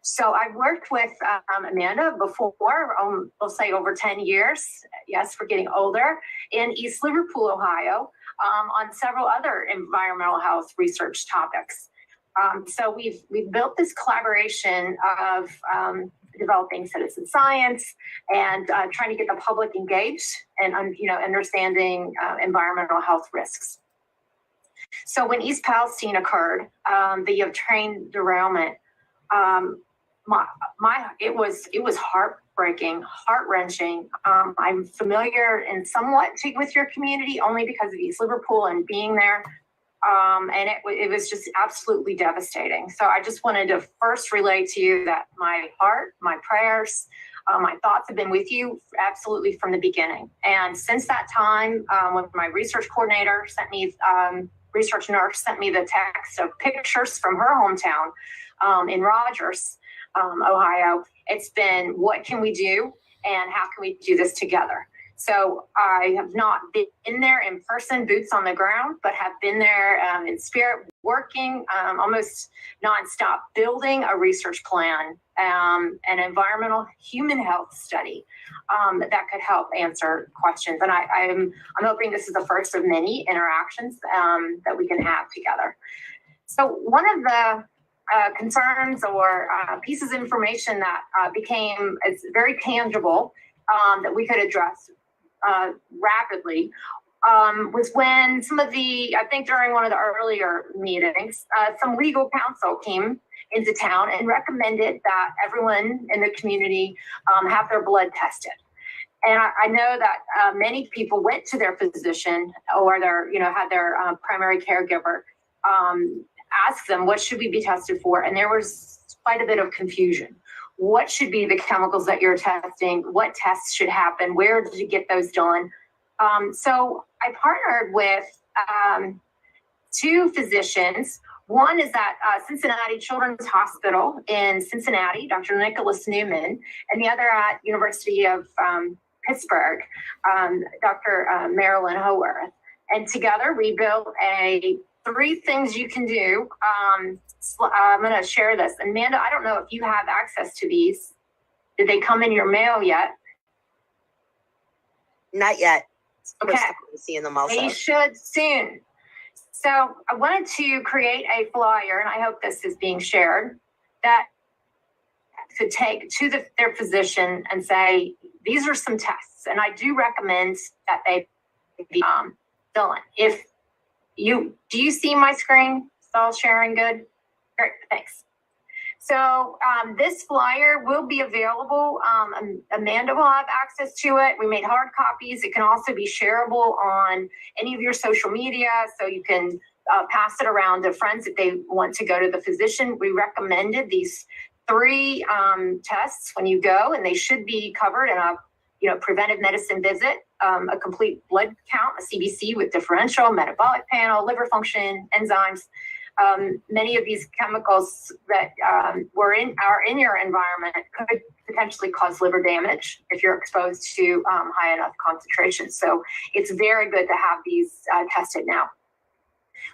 So I've worked with Amanda before, we'll say over 10 years, yes, we're getting older, in East Liverpool, Ohio, on several other environmental health research topics. So we've built this collaboration of developing citizen science and trying to get the public engaged and understanding environmental health risks. So when East Palestine occurred, the train derailment, it was heartbreaking, heart-wrenching. I'm familiar and somewhat with your community only because of East Liverpool and being there. And it was just absolutely devastating. So I just wanted to first relay to you that my heart, my prayers, my thoughts have been with you absolutely from the beginning. And since that time, when my research coordinator sent me, research nurse sent me the text of pictures from her hometown in Rogers, Ohio, it's been, what can we do and how can we do this together? So I have not been there in person, boots on the ground, but have been there in spirit, working almost nonstop, building a research plan, an environmental human health study that could help answer questions. And I'm hoping this is the first of many interactions that we can have together. So one of the concerns or pieces of information that became very tangible that we could address rapidly was when I think during one of the earlier meetings, some legal counsel came into town and recommended that everyone in the community have their blood tested. And I know that many people went to their physician or had their primary caregiver ask them, what should we be tested for? And there was quite a bit of confusion. What should be the chemicals that you're testing? What tests should happen? Where did you get those done? So I partnered with two physicians. One is at Cincinnati Children's Hospital in Cincinnati, Dr. Nicholas Newman, and the other at University of Pittsburgh, Dr. Marilyn Howarth. And together we built 3 things you can do. I'm going to share this. Amanda, I don't know if you have access to these. Did they come in your mail yet? Not yet. Okay. Seeing them also. They should soon. So I wanted to create a flyer, and I hope this is being shared, that could take to their physician and say, these are some tests. And I do recommend that they be done. Do you see my screen? It's all sharing good? Great, thanks. So this flyer will be available. Amanda will have access to it. We made hard copies. It can also be shareable on any of your social media, so you can pass it around to friends if they want to go to the physician. We recommended these 3 tests when you go, and they should be covered in a preventive medicine visit, a complete blood count, a CBC with differential, metabolic panel, liver function, enzymes. Many of these chemicals that are in your environment could potentially cause liver damage if you're exposed to high enough concentrations. So it's very good to have these tested now.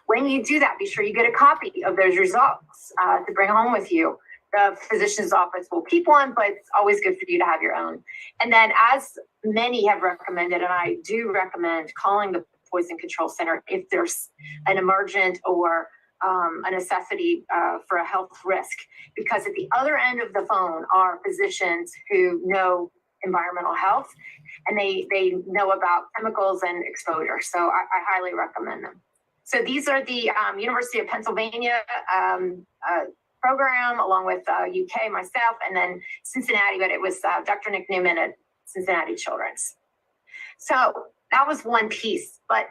When you do that, be sure you get a copy of those results to bring home with you. The physician's office will keep one, but it's always good for you to have your own. And then, as many have recommended, and I do recommend calling the Poison Control Center if there's an emergent or a necessity for a health risk, because at the other end of the phone are physicians who know environmental health, and they know about chemicals and exposure. So I highly recommend them. So these are the University of Pennsylvania program, along with UK, myself, and then Cincinnati, but it was Dr. Nick Newman at Cincinnati Children's. So that was one piece. But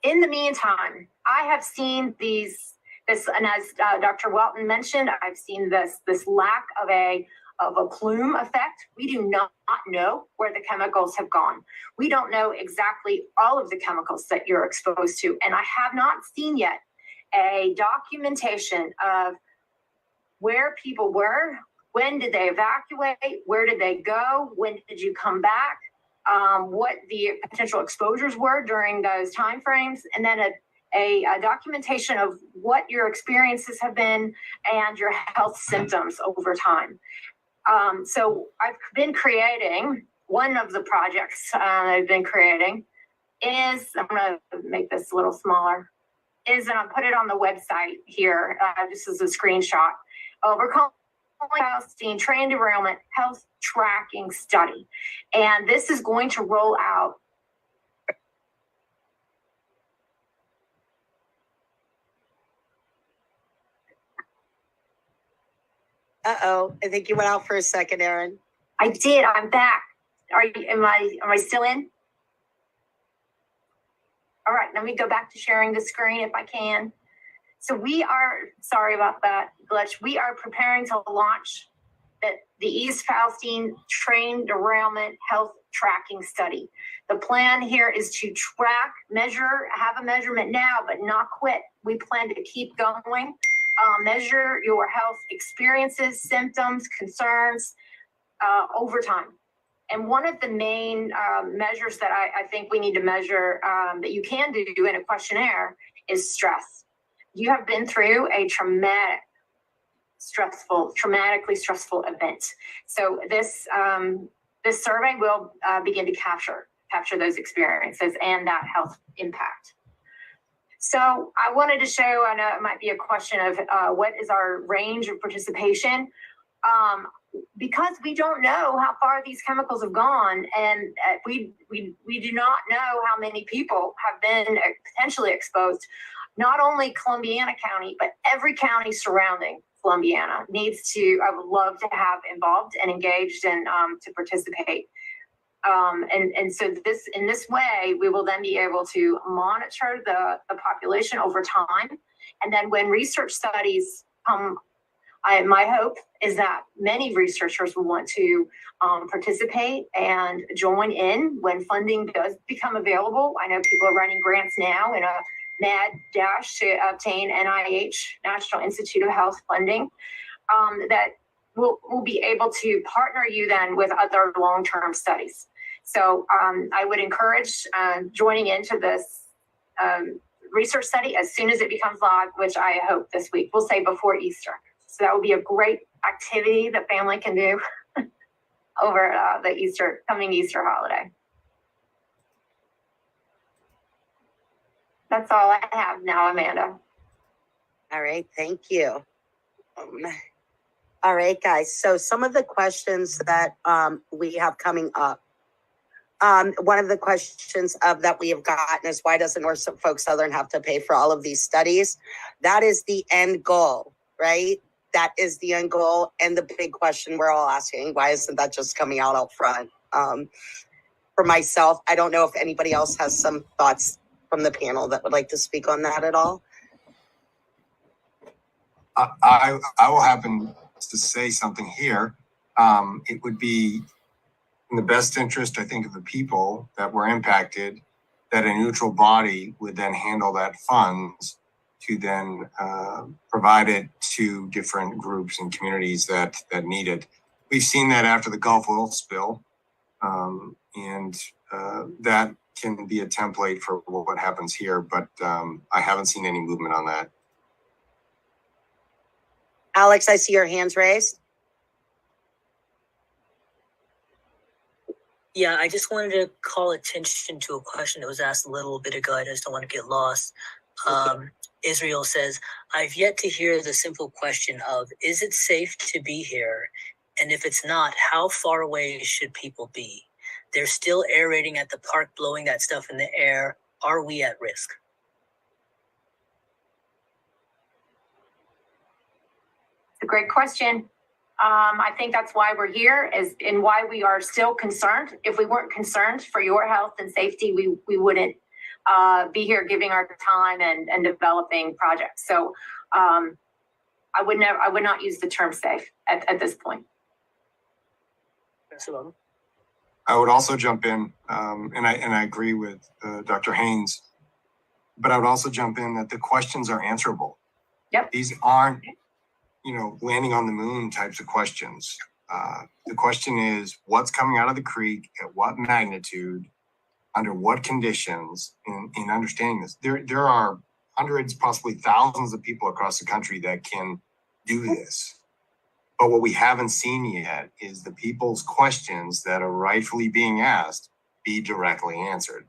in the meantime, I have seen this, and as Dr. Welton mentioned, I've seen this lack of a plume effect. We do not know where the chemicals have gone. We don't know exactly all of the chemicals that you're exposed to. And I have not seen yet a documentation of where people were, when did they evacuate, where did they go, when did you come back, what the potential exposures were during those timeframes, and then a documentation of what your experiences have been and your health symptoms over time. So I've been creating, one of the projects I've been creating is, I'm going to make this a little smaller, and I'll put it on the website here. This is a screenshot. We're calling Palestine Train Derailment Health Tracking Study. And this is going to roll out. Uh-oh, I think you went out for a second, Erin. I did, I'm back. Am I still in? All right, let me go back to sharing the screen if I can. So we are, sorry about that glitch. We are preparing to launch the East Palestine Train Derailment Health Tracking Study. The plan here is to track, measure, have a measurement now, but not quit. We plan to keep going, measure your health experiences, symptoms, concerns over time. And one of the main measures that I think we need to measure that you can do in a questionnaire is stress. You have been through a traumatically stressful event. So this survey will begin to capture those experiences and that health impact. So I wanted to show, I know it might be a question of what is our range of participation. because we don't know how far these chemicals have gone, and we do not know how many people have been potentially exposed. Not only Columbiana County, but every county surrounding Columbiana needs to, I would love to have involved and engaged and to participate. And so in this way, we will then be able to monitor the population over time. And then when research studies come, my hope is that many researchers will want to participate and join in when funding does become available. I know people are running grants now in a mad dash to obtain NIH, National Institute of Health funding, that we'll be able to partner you then with other long-term studies. So I would encourage joining into this research study as soon as it becomes live, which I hope this week, we'll say before Easter. So that would be a great activity that family can do over the coming Easter holiday. That's all I have now, Amanda. All right, thank you. All right, guys. So some of the questions that we have coming up. One of the questions that we have gotten is, why doesn't Norfolk Southern have to pay for all of these studies? That is the end goal, right? That is the end goal. And the big question we're all asking, why isn't that just coming out front? For myself, I don't know if anybody else has some thoughts from the panel that would like to speak on that at all. I will happen to say something here. It would be in the best interest, I think, of the people that were impacted, that a neutral body would then handle that funds to then provide it to different groups and communities that need it. We've seen that after the Gulf oil spill, and that can be a template for what happens here, but I haven't seen any movement on that. Alex, I see your hands raised. Yeah, I just wanted to call attention to a question that was asked a little bit ago. I just don't want to get lost. Israel says, I've yet to hear the simple question of, is it safe to be here? And if it's not, how far away should people be? They're still aerating at the park, blowing that stuff in the air. Are we at risk? It's a great question. I think that's why we're here, and why we are still concerned. If we weren't concerned for your health and safety, we wouldn't be here giving our time and developing projects. So I would not use the term safe at this point. I would also jump in, and I agree with Dr. Haynes, but I would also jump in that the questions are answerable. Yep. These aren't, landing on the moon types of questions. The question is, what's coming out of the creek, at what magnitude, under what conditions, in understanding this. There are hundreds, possibly thousands of people across the country that can do this. But what we haven't seen yet is the people's questions that are rightfully being asked be directly answered.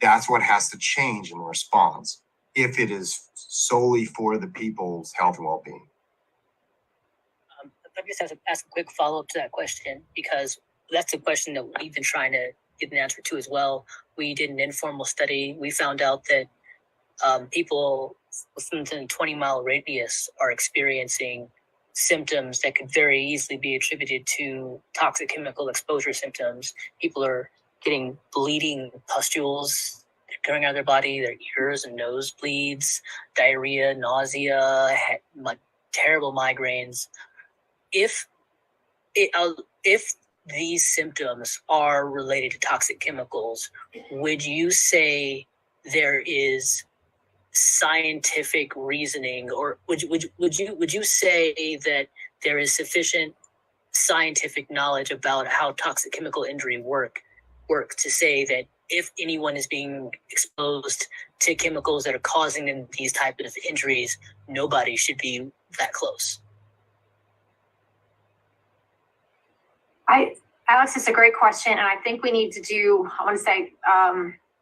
That's what has to change in response if it is solely for the people's health and well-being. I just have to ask a quick follow-up to that question, because that's a question that we've been trying to get an answer to as well. We did an informal study. We found out that people within a 20-mile radius are experiencing symptoms that could very easily be attributed to toxic chemical exposure symptoms. People are getting bleeding pustules going out of their body, their ears and nose bleeds, diarrhea, nausea, terrible migraines. If these symptoms are related to toxic chemicals, would you say there is scientific reasoning, or would you say that there is sufficient scientific knowledge about how toxic chemical injury work to say that if anyone is being exposed to chemicals that are causing them these types of injuries, nobody should be that close? Alex, it's a great question, and I think we need to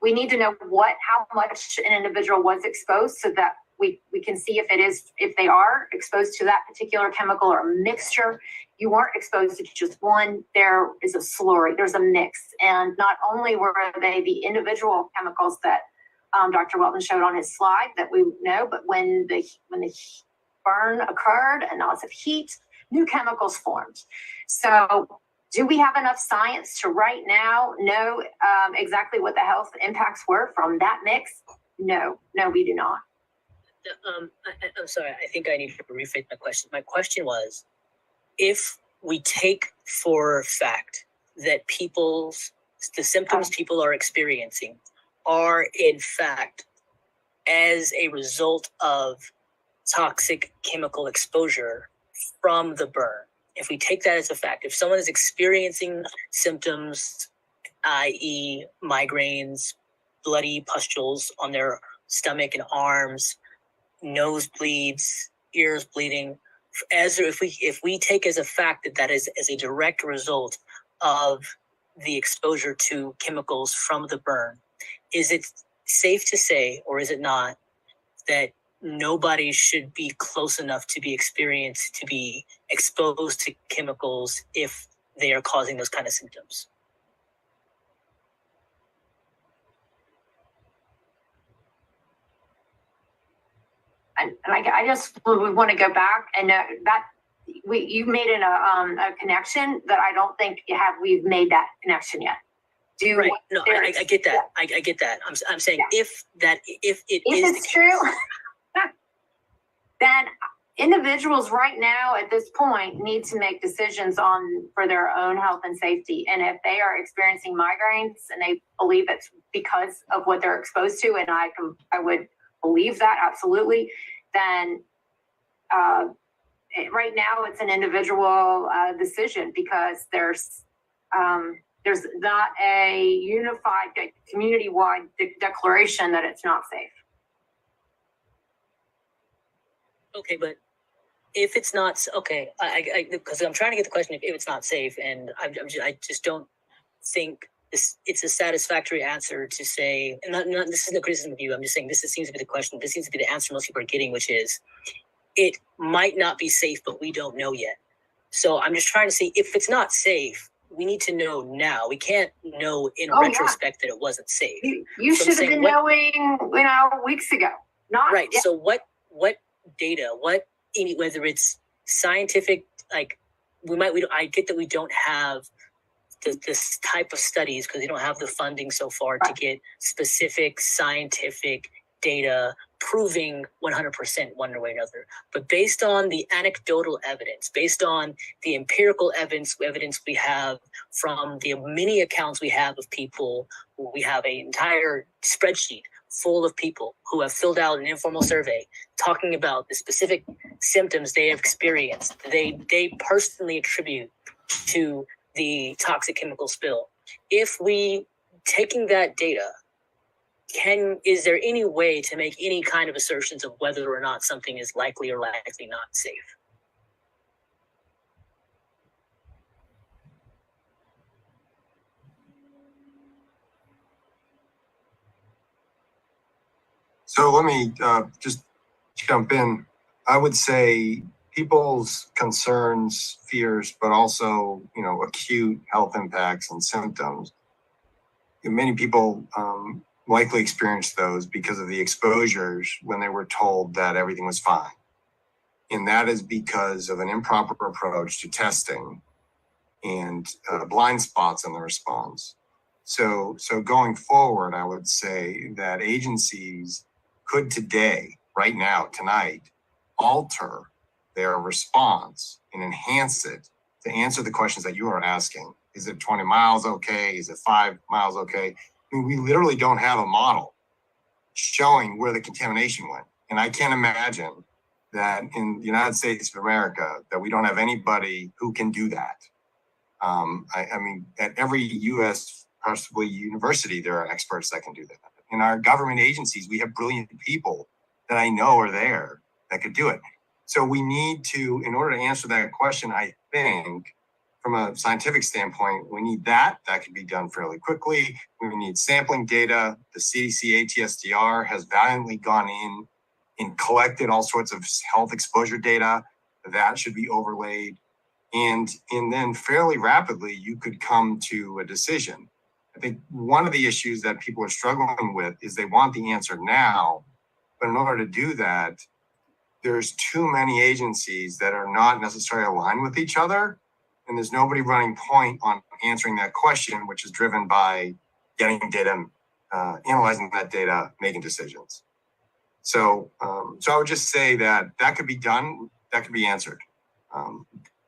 we need to know how much an individual was exposed, so that we can see if they are exposed to that particular chemical or a mixture. You weren't exposed to just one. There is a slurry. There's a mix, and not only were they the individual chemicals that Dr. Welton showed on his slide that we know, but when the burn occurred and lots of heat, new chemicals formed. So do we have enough science to right now know exactly what the health impacts were from that mix? No, we do not. I'm sorry, I think I need to rephrase my question. My question was, if we take for fact that the symptoms people are experiencing are in fact as a result of toxic chemical exposure from the burn, if we take that as a fact, if someone is experiencing symptoms, i.e. migraines, bloody pustules on their stomach and arms, nosebleeds, ears bleeding, if we take as a fact that is as a direct result of the exposure to chemicals from the burn, is it safe to say, or is it not, that nobody should be close enough to be exposed to chemicals if they are causing those kind of symptoms? And I just would want to go back and you made a connection that I don't think we've made that connection yet. Right. No, I get that. Yeah. I get that. I'm saying if it's true, then individuals right now at this point need to make decisions for their own health and safety. And if they are experiencing migraines and they believe it's because of what they're exposed to, and I would believe that absolutely, then right now it's an individual decision, because there's not a unified community-wide declaration that it's not safe. Okay, but if it's not okay, because I'm trying to get the question if it's not safe, and I just don't think it's a satisfactory answer to say. And not this is no criticism of you. I'm just saying this seems to be the question. This seems to be the answer most people are getting, which is it might not be safe, but we don't know yet. So I'm just trying to say, if it's not safe, we need to know now. We can't know in retrospect that it wasn't safe. You should have been knowing, weeks ago. Not right. So what data? Whether it's scientific, I get that we don't have this type of studies because we don't have the funding so far to get specific scientific data proving 100% one way or another. But based on the anecdotal evidence, based on the empirical evidence we have from the many accounts we have of people, we have an entire spreadsheet full of people who have filled out an informal survey talking about the specific symptoms they have experienced, they personally attribute to the toxic chemical spill. If we taking that data, is there any way to make any kind of assertions of whether or not something is likely or likely not safe? So let me just jump in. I would say people's concerns, fears, but also, acute health impacts and symptoms. Many people likely experienced those because of the exposures when they were told that everything was fine. And that is because of an improper approach to testing and blind spots in the response. So going forward, I would say that agencies could today, right now, tonight, alter their response and enhance it to answer the questions that you are asking. Is it 20 miles okay? Is it 5 miles okay? I mean, we literally don't have a model showing where the contamination went. And I can't imagine that in the United States of America that we don't have anybody who can do that. I mean, at every U.S. possibly university, there are experts that can do that. In our government agencies, we have brilliant people that I know are there that could do it. So we need to, in order to answer that question, I think, from a scientific standpoint, we need that. That can be done fairly quickly. We need sampling data. The CDC ATSDR has valiantly gone in and collected all sorts of health exposure data. That should be overlaid. And then fairly rapidly, you could come to a decision. I think one of the issues that people are struggling with is they want the answer now, but in order to do that, there's too many agencies that are not necessarily aligned with each other, and there's nobody running point on answering that question, which is driven by getting data, analyzing that data, making decisions. So I would just say that could be done, that could be answered.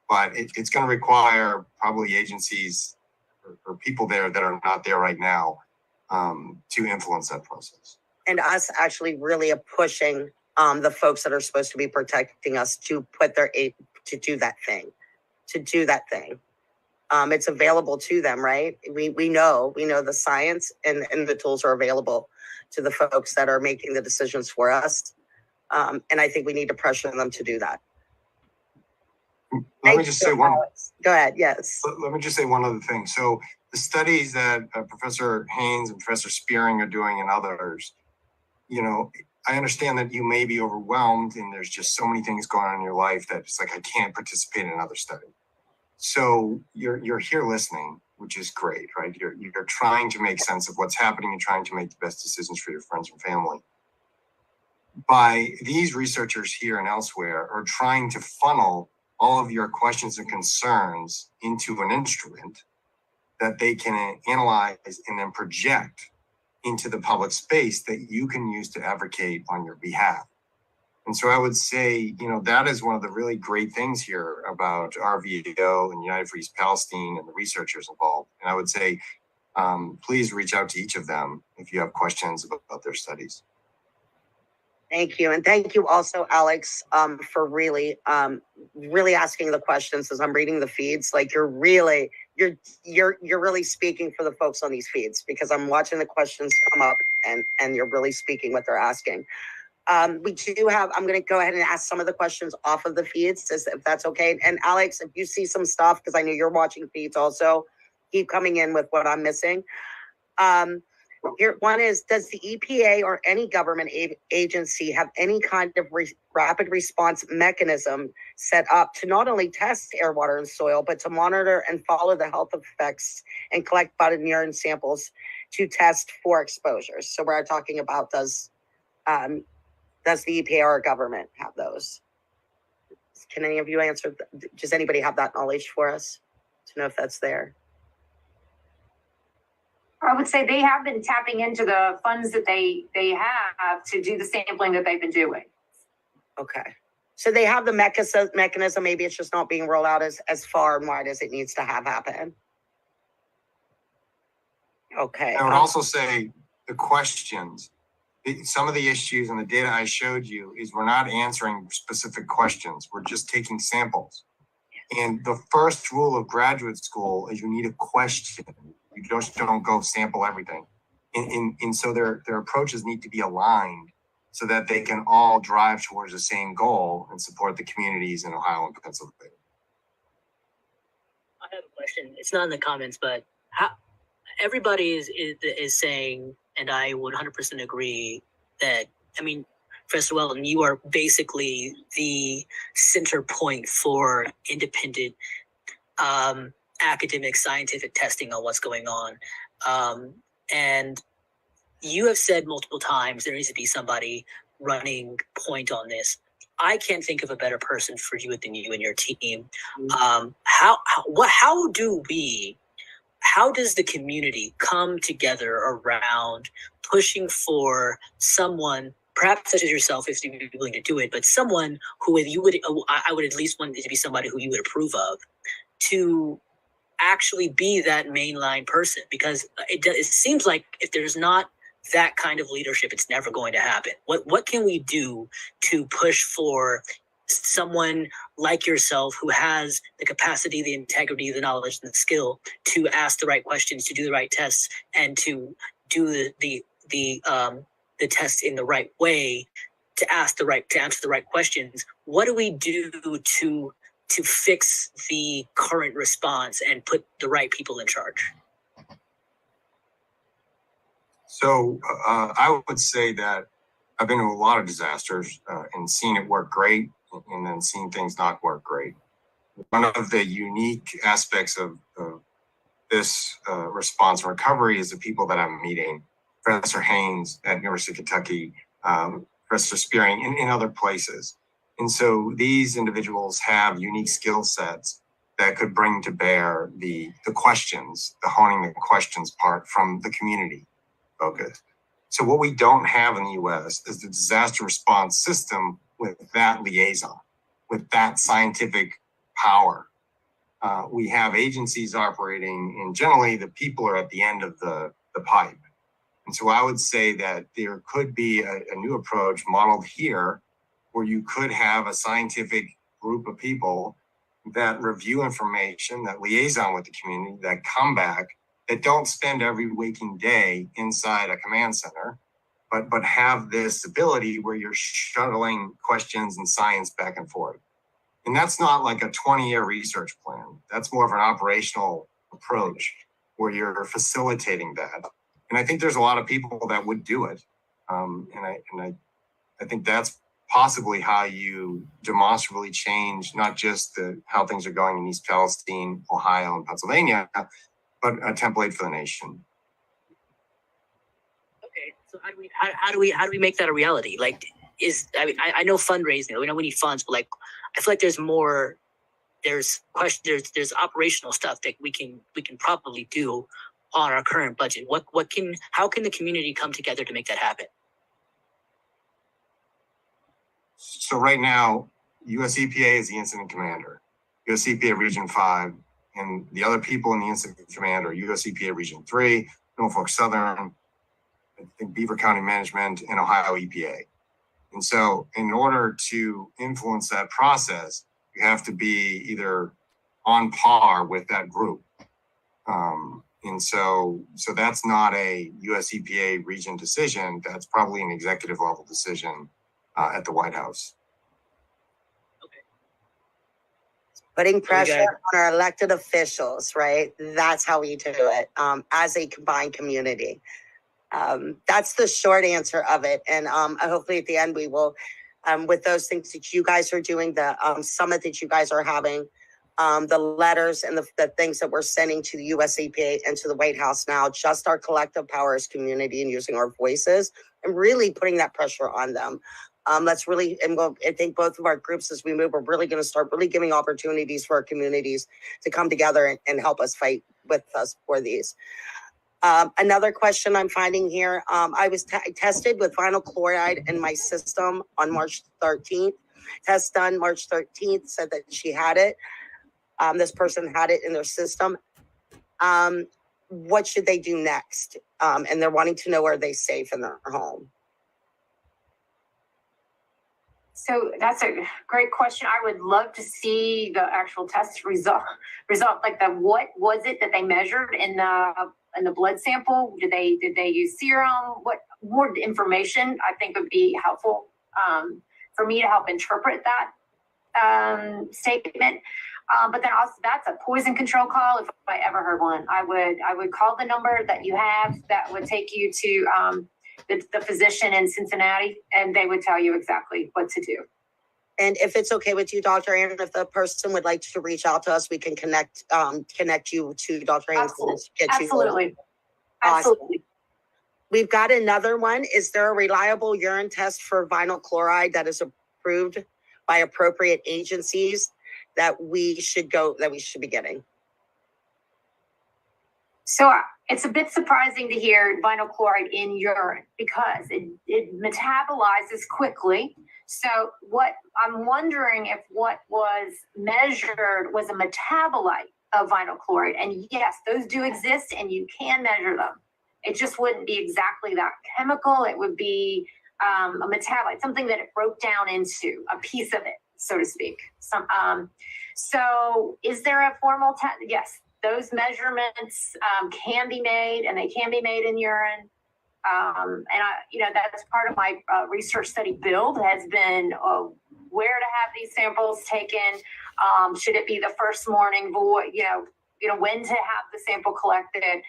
But it's going to require probably agencies or people there that are not there right now to influence that process. And us actually really pushing the folks that are supposed to be protecting us to put their aid to do that thing. It's available to them, right? We know the science and the tools are available to the folks that are making the decisions for us. And I think we need to pressure them to do that. Let me just say one. Go ahead. Yes. Let me just say one other thing. So the studies that Professor Haynes and Professor Spearing are doing and others, I understand that you may be overwhelmed and there's just so many things going on in your life that it's like, I can't participate in another study. So you're here listening, which is great, right? You're trying to make sense of what's happening and trying to make the best decisions for your friends and family. By these researchers here and elsewhere are trying to funnel all of your questions and concerns into an instrument that they can analyze and then project into the public space that you can use to advocate on your behalf. And so I would say, that is one of the really great things here about RVO and United for East Palestine and the researchers involved. And I would say, please reach out to each of them if you have questions about their studies. Thank you. And thank you also, Alex, for really asking the questions as I'm reading the feeds. Like you're really speaking for the folks on these feeds because I'm watching the questions come up and you're really speaking what they're asking. We do have, I'm going to go ahead and ask some of the questions off of the feeds if that's okay. And Alex, if you see some stuff, because I know you're watching feeds also, keep coming in with what I'm missing. Here, one is, does the EPA or any government agency have any kind of rapid response mechanism set up to not only test air, water, and soil, but to monitor and follow the health effects and collect blood and urine samples to test for exposures? So we're talking about does the EPA or government have those? Can any of you answer? Does anybody have that knowledge for us to know if that's there? I would say they have been tapping into the funds that they have to do the sampling that they've been doing. Okay. So they have the mechanism. Maybe it's just not being rolled out as far and wide as it needs to have happen. Okay. I would also say the questions, some of the issues and the data I showed you is we're not answering specific questions. We're just taking samples. And the first rule of graduate school is you need a question. You just don't go sample everything. And so their approaches need to be aligned so that they can all drive towards the same goal and support the communities in Ohio and Pennsylvania. I have a question. It's not in the comments, but how everybody is saying, and I would 100% agree that, Professor Welton, you are basically the center point for independent academic scientific testing on what's going on. And you have said multiple times there needs to be somebody running point on this. I can't think of a better person for you than you and your team. How does the community come together around pushing for someone, perhaps such as yourself, if you'd be willing to do it, but someone who I would at least want it to be somebody who you would approve of, to actually be that mainline person? Because it seems like if there's not that kind of leadership, it's never going to happen. What can we do to push for someone like yourself who has the capacity, the integrity, the knowledge, and the skill to ask the right questions, to do the right tests, and to do the tests in the right way, to answer the right questions? What do we do to fix the current response and put the right people in charge? So I would say that I've been to a lot of disasters and seen it work great, and then seen things not work great. One of the unique aspects of this response and recovery is the people that I'm meeting. Professor Haynes at University of Kentucky, Professor Spearing, in other places. And so these individuals have unique skill sets that could bring to bear the questions, the honing the questions part from the community focus. So what we don't have in the US is the disaster response system with that liaison, with that scientific power. We have agencies operating, and generally the people are at the end of the pipe. And so I would say that there could be a new approach modeled here where you could have a scientific group of people that review information, that liaison with the community, that come back, that don't spend every waking day inside a command center, but have this ability where you're shuttling questions and science back and forth. And that's not like a 20-year research plan. That's more of an operational approach where you're facilitating that. And I think there's a lot of people that would do it. And I think that's possibly how you demonstrably change not just how things are going in East Palestine, Ohio, and Pennsylvania, but a template for the nation. Okay, so how do we make that a reality? Like, I know fundraising. We know we need funds, but like, I feel like there's more. There's operational stuff that we can probably do on our current budget. How can the community come together to make that happen? So right now, US EPA is the incident commander, US EPA Region 5, and the other people in the incident command are US EPA Region 3, Norfolk Southern, I think Beaver County Management, and Ohio EPA. And so in order to influence that process, you have to be either on par with that group. And so that's not a US EPA region decision. That's probably an executive level decision at the White House. Okay. Putting pressure on our elected officials, right? That's how we do it as a combined community. That's the short answer of it. And hopefully at the end, we will, with those things that you guys are doing, the summit that you guys are having, the letters and the things that we're sending to the US EPA and to the White House now, just our collective power as community and using our voices and really putting that pressure on them. Let's really, and I think both of our groups as we move, we're really going to start really giving opportunities for our communities to come together and help us fight with us for these. Another question I'm finding here, I was tested with vinyl chloride in my system on March 13th. Test done March 13th, said that she had it. This person had it in their system. What should they do next? And they're wanting to know, are they safe in their home? So that's a great question. I would love to see the actual test result. Like what was it that they measured in the blood sample? Did they use serum? What more information I think would be helpful for me to help interpret that statement. But then also that's a poison control call. If I ever heard one, I would call the number that you have that would take you to the physician in Cincinnati, and they would tell you exactly what to do. And if it's okay with you, Dr. Aaron, if the person would like to reach out to us, we can connect you to Dr. Aaron. Absolutely. Awesome. Absolutely. We've got another one. Is there a reliable urine test for vinyl chloride that is approved by appropriate agencies that we should be getting? So it's a bit surprising to hear vinyl chloride in urine because it metabolizes quickly. So what I'm wondering if what was measured was a metabolite of vinyl chloride. And yes, those do exist and you can measure them. It just wouldn't be exactly that chemical. It would be a metabolite, something that it broke down into, a piece of it, so to speak. So is there a formal test? Yes. Those measurements can be made, and they can be made in urine. That's part of my research study build has been where to have these samples taken. Should it be the first morning? When to have the sample collected?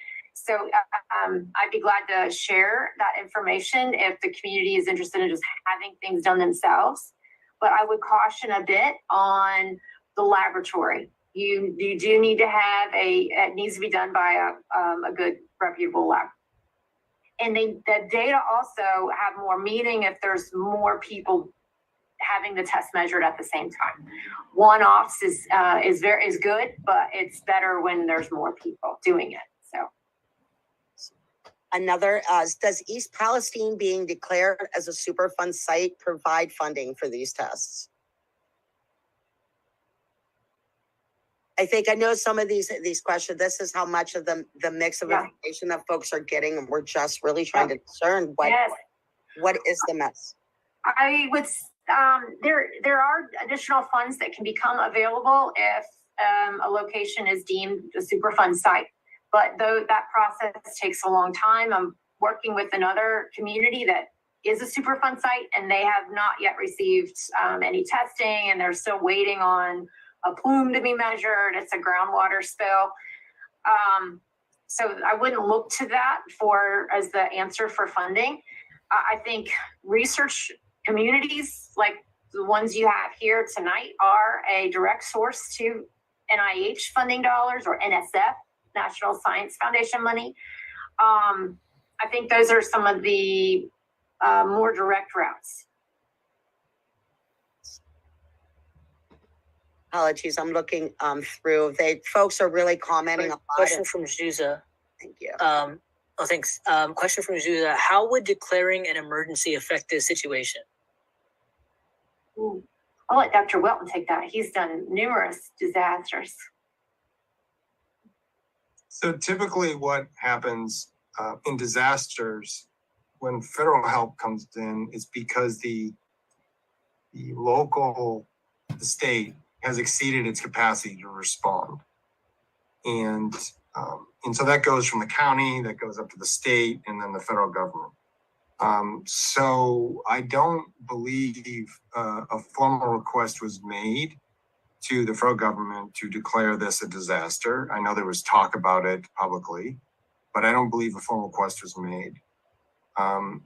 So I'd be glad to share that information if the community is interested in just having things done themselves. But I would caution a bit on the laboratory. You do need to have it needs to be done by a good reputable lab. And the data also have more meaning if there's more people having the test measured at the same time. One-offs is good, but it's better when there's more people doing it. So another, does East Palestine being declared as a Superfund site provide funding for these tests? I think I know some of these questions. This is how much of the mix of information that folks are getting, and we're just really trying to discern what is the mess. I would. There are additional funds that can become available if a location is deemed a Superfund site, but though that process takes a long time. I'm working with another community that is a Superfund site, and they have not yet received any testing, and they're still waiting on a plume to be measured. It's a groundwater spill. So I wouldn't look to that as the answer for funding. I think research communities like the ones you have here tonight are a direct source to NIH funding dollars or NSF, National Science Foundation money. I think those are some of the more direct routes. Apologies, I'm looking through. Folks are really commenting. Question from Juza. Thank you. Thanks. Question from Juza. How would declaring an emergency affect this situation? Ooh. I'll let Dr. Welton take that. He's done numerous disasters. So typically what happens in disasters when federal help comes in is because the state has exceeded its capacity to respond. And so that goes from the county, that goes up to the state, and then the federal government. So I don't believe a formal request was made to the federal government to declare this a disaster. I know there was talk about it publicly, but I don't believe a formal request was made.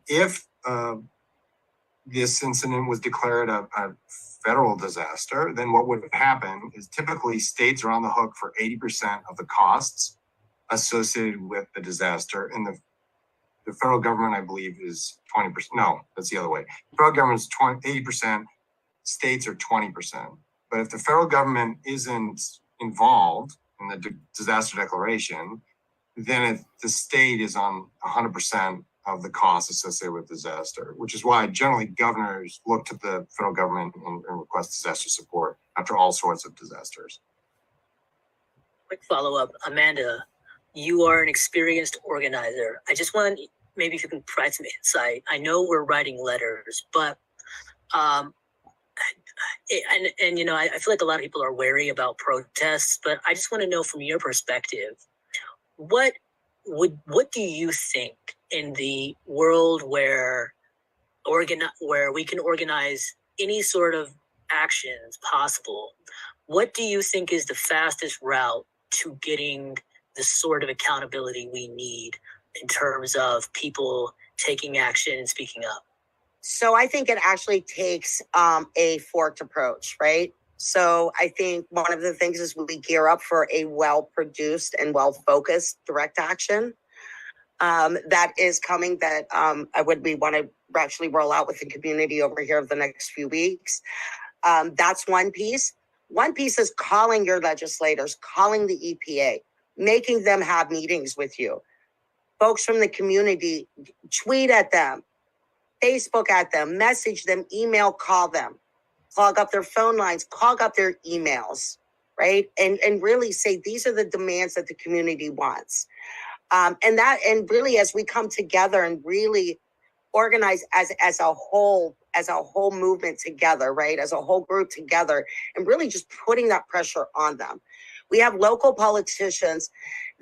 If this incident was declared a federal disaster, then what would happen is typically states are on the hook for 80% of the costs associated with the disaster. And the federal government, I believe, is 20%. No, that's the other way. The federal government is 80%, states are 20%. But if the federal government isn't involved in the disaster declaration, then the state is on 100% of the costs associated with disaster, which is why generally governors look to the federal government and request disaster support after all sorts of disasters. Quick follow-up. Amanda, you are an experienced organizer. I just want, maybe if you can provide some insight. I know we're writing letters, but I feel like a lot of people are wary about protests, but I just want to know from your perspective, what do you think in the world where we can organize any sort of actions possible, what do you think is the fastest route to getting the sort of accountability we need in terms of people taking action and speaking up? So I think it actually takes a forked approach, right? So I think one of the things is we gear up for a well-produced and well-focused direct action that is coming that we want to actually roll out with the community over here over the next few weeks. That's one piece. One piece is calling your legislators, calling the EPA, making them have meetings with you. Folks from the community, tweet at them, Facebook at them, message them, email, call them, clog up their phone lines, clog up their emails, right? And really say, these are the demands that the community wants. And really, as we come together and really organize as a whole movement together, right? As a whole group together, and really just putting that pressure on them. We have local politicians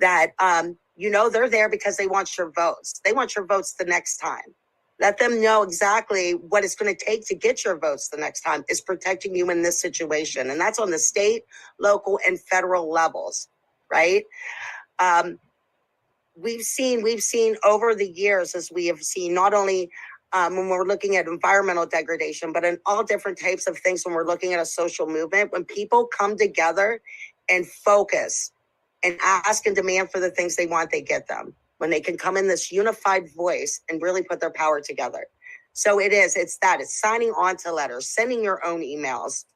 that, they're there because they want your votes. They want your votes the next time. Let them know exactly what it's going to take to get your votes the next time is protecting you in this situation. And that's on the state, local, and federal levels, right? we've seen over the years, as we have seen, not only when we're looking at environmental degradation, but in all different types of things, when we're looking at a social movement, when people come together and focus and ask and demand for the things they want, they get them. When they can come in this unified voice and really put their power together. So it's signing on to letters, sending your own emails,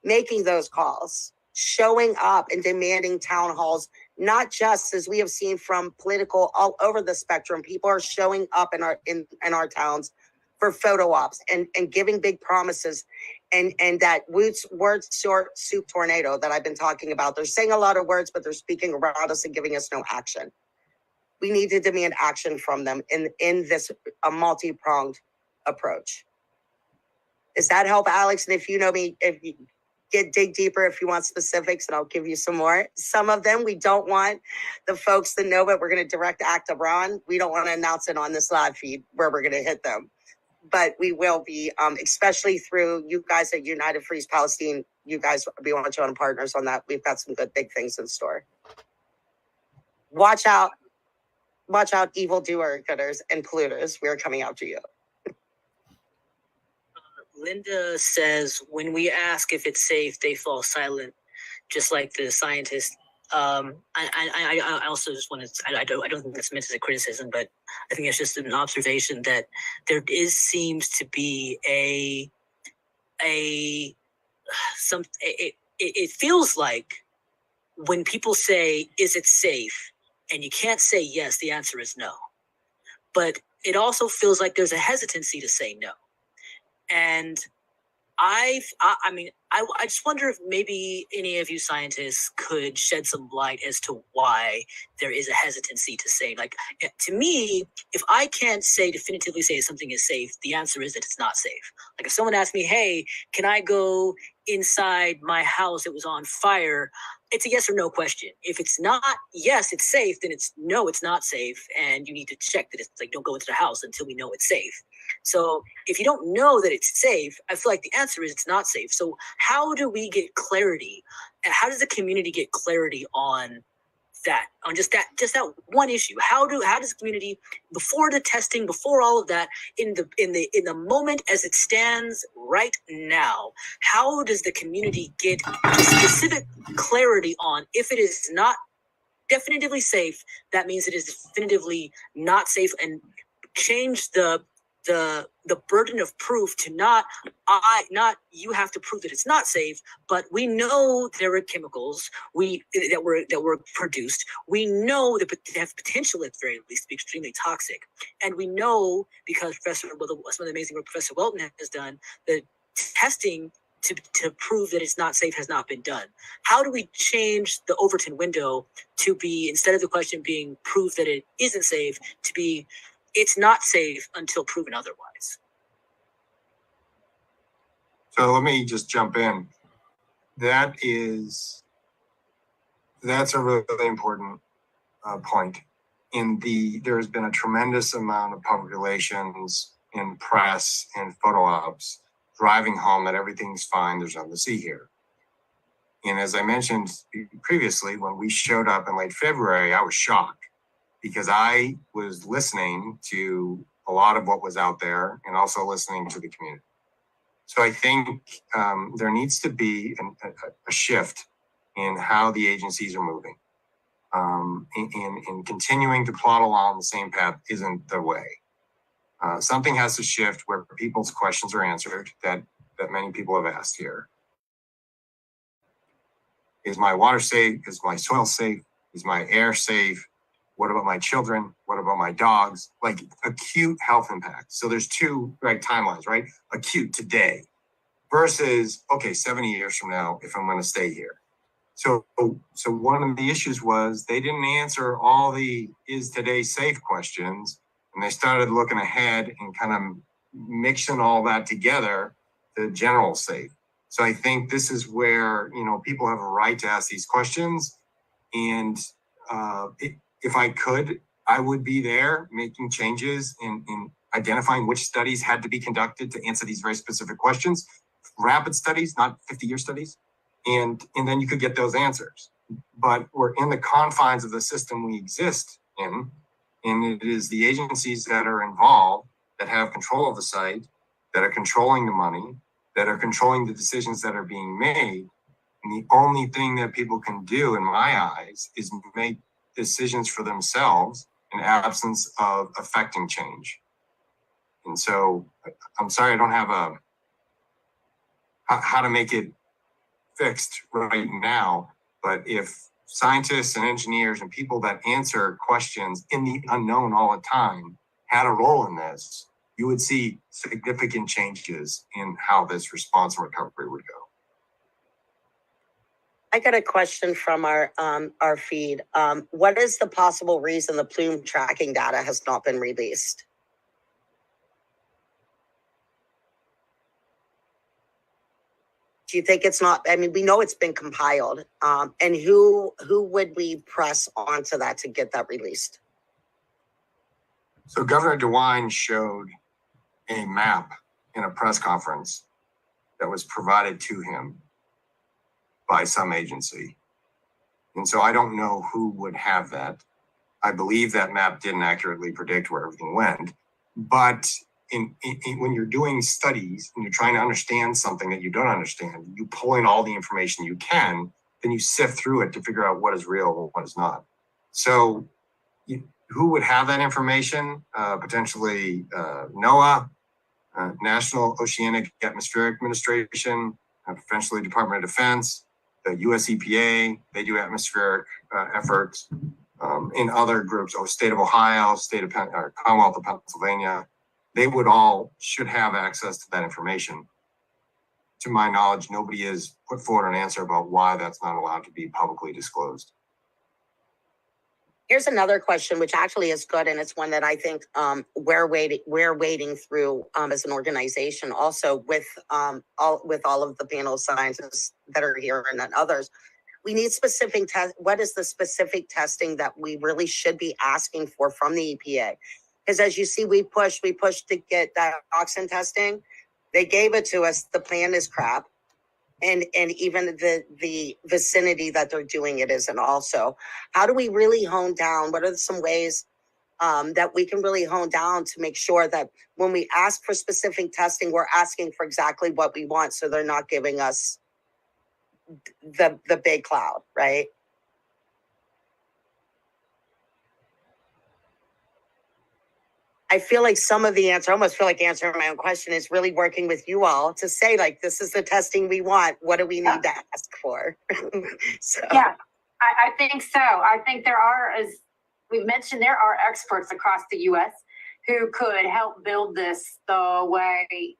making those calls, showing up and demanding town halls, not just, as we have seen from political all over the spectrum, people are showing up in our towns for photo ops and giving big promises and that word soup tornado that I've been talking about. They're saying a lot of words, but they're speaking around us and giving us no action. We need to demand action from them in this multi pronged approach. Does that help, Alex? And if you know me, if you dig deeper, if you want specifics, and I'll give you some more. Some of them we don't want the folks to know, but we're going to direct act abroad. We don't want to announce it on this live feed where we're going to hit them. But we will be, especially through you guys at United Frees Palestine. You guys, we want you on partners on that. We've got some good big things in store. Watch out, evildoers and polluters. We're coming after you. Linda says, when we ask if it's safe, they fall silent, just like the scientists. I also just want to, I don't think that's meant as a criticism, but I think it's just an observation that there seems to be it feels like when people say, is it safe? And you can't say yes, the answer is no. But it also feels like there's a hesitancy to say no. And I just wonder if maybe any of you scientists could shed some light as to why there is a hesitancy to say, like, to me, if I can't definitively say something is safe, the answer is that it's not safe. Like if someone asked me, hey, can I go inside my house? It was on fire. It's a yes or no question. If it's not yes, it's safe, then it's no, it's not safe. And you need to check that it's like, don't go into the house until we know it's safe. So if you don't know that it's safe, I feel like the answer is it's not safe. So how do we get clarity? And how does the community get clarity on that, on just that one issue? How does the community, before the testing, before all of that, in the moment as it stands right now, how does the community get specific clarity on if it is not definitively safe, that means it is definitively not safe, and change the burden of proof to not you have to prove that it's not safe, but we know there are chemicals that were produced. We know that they have potential at the very least to be extremely toxic, and we know because some of the amazing work Professor Welton has done, the testing to prove that it's not safe has not been done. How do we change the Overton window to be, instead of the question being prove that it isn't safe, to be it's not safe until proven otherwise? So let me just jump in. That's a really important point. There's been a tremendous amount of public relations in press and photo ops driving home that everything's fine, there's nothing to see here. And as I mentioned previously, when we showed up in late February, I was shocked because I was listening to a lot of what was out there and also listening to the community. So I think there needs to be a shift in how the agencies are moving. And continuing to plod along the same path isn't the way. Something has to shift where people's questions are answered that many people have asked here. Is my water safe? Is my soil safe? Is my air safe? What about my children? What about my dogs? Like acute health impact. So there's two timelines, right? Acute today versus, okay, 70 years from now, if I'm going to stay here. So one of the issues was they didn't answer all the is today safe questions. And they started looking ahead and kind of mixing all that together to general safe. So I think this is where, people have a right to ask these questions. And if I could, I would be there making changes in identifying which studies had to be conducted to answer these very specific questions. Rapid studies, not 50-year studies. And then you could get those answers. But we're in the confines of the system we exist in, and it is the agencies that are involved that have control of the site, that are controlling the money, that are controlling the decisions that are being made. And the only thing that people can do, in my eyes, is make decisions for themselves in absence of affecting change. And so I'm sorry, I don't have how to make it fixed right now. But if scientists and engineers and people that answer questions in the unknown all the time had a role in this, you would see significant changes in how this response and recovery would go. I got a question from our feed. What is the possible reason the plume tracking data has not been released? Do you think it's not? I mean, we know it's been compiled, and who would we press onto that to get that released? So Governor DeWine showed a map in a press conference that was provided to him by some agency. And so I don't know who would have that. I believe that map didn't accurately predict where everything went. But when you're doing studies and you're trying to understand something that you don't understand, you pull in all the information you can, then you sift through it to figure out what is real and what is not. So who would have that information? Potentially NOAA, National Oceanic Atmospheric Administration, potentially Department of Defense, the US EPA, they do atmospheric efforts. In other groups, State of Ohio, Commonwealth of Pennsylvania, they should have access to that information. To my knowledge, nobody has put forward an answer about why that's not allowed to be publicly disclosed. Here's another question, which actually is good, and it's one that I think we're waiting through as an organization, also with all of the panel of scientists that are here and then others. We need specific what is the specific testing that we really should be asking for from the EPA? Because as you see, we pushed to get that dioxin testing. They gave it to us. The plan is crap. And even the vicinity that they're doing it isn't also. How do we really hone down? What are some ways that we can really hone down to make sure that when we ask for specific testing, we're asking for exactly what we want, so they're not giving us the big cloud, right? I feel like some of the answer, I almost feel like answering my own question, is really working with you all to say, like, this is the testing we want. What do we need to ask for? So. Yeah, I think so. I think there are, as we've mentioned, there are experts across the U.S. who could help build this the way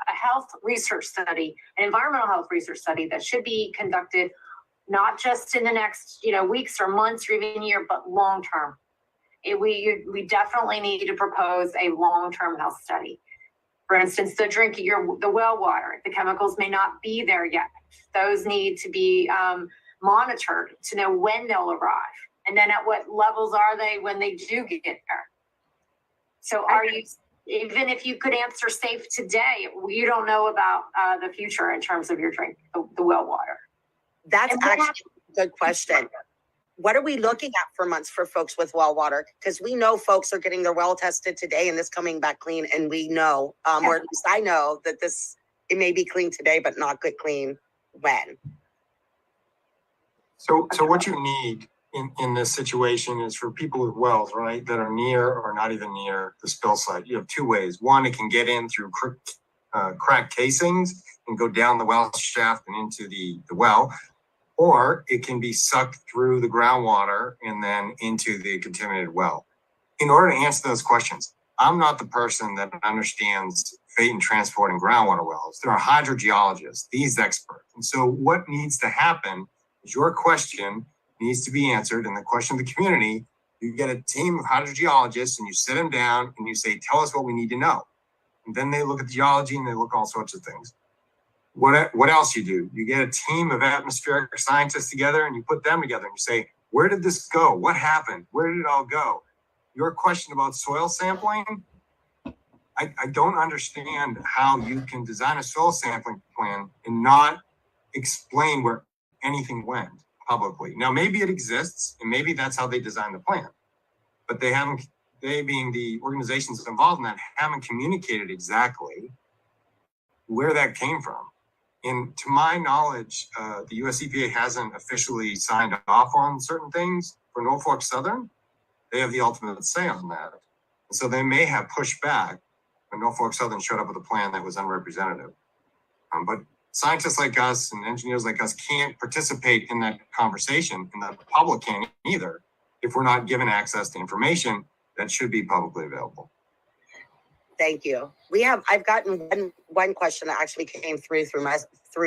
a health research study, an environmental health research study that should be conducted not just in the next weeks or months or even year, but long term. We definitely need to propose a long-term health study. For instance, the well water, the chemicals may not be there yet. Those need to be monitored to know when they'll arrive. And then at what levels are they when they do get there? So even if you could answer safe today, you don't know about the future in terms of your the well water. That's actually a good question. What are we looking at for months for folks with well water? Because we know folks are getting their well tested today and this coming back clean. And we know, or at least I know, that it may be clean today, but not good clean when. So what you need in this situation is for people with wells, right, that are near or not even near the spill site. You have two ways. One, it can get in through cracked casings and go down the well shaft and into the well. Or it can be sucked through the groundwater and then into the contaminated well. In order to answer those questions, I'm not the person that understands fate and transport in groundwater wells. There are hydrogeologists, these experts. And so what needs to happen is your question needs to be answered, and the question of the community, you get a team of hydrogeologists and you sit them down and you say, tell us what we need to know. And then they look at the geology and they look at all sorts of things. What else you do? You get a team of atmospheric scientists together and you put them together and you say, where did this go? What happened? Where did it all go? Your question about soil sampling, I don't understand how you can design a soil sampling plan and not explain where anything went publicly. Now, maybe it exists and maybe that's how they designed the plan. but they being the organizations involved in that, haven't communicated exactly where that came from. And to my knowledge, the US EPA hasn't officially signed off on certain things. For Norfolk Southern, they have the ultimate say on that. And so they may have pushed back when Norfolk Southern showed up with a plan that was unrepresentative. But scientists like us and engineers like us can't participate in that conversation, and the public can't either, if we're not given access to information that should be publicly available. Thank you. I've gotten one question that actually came through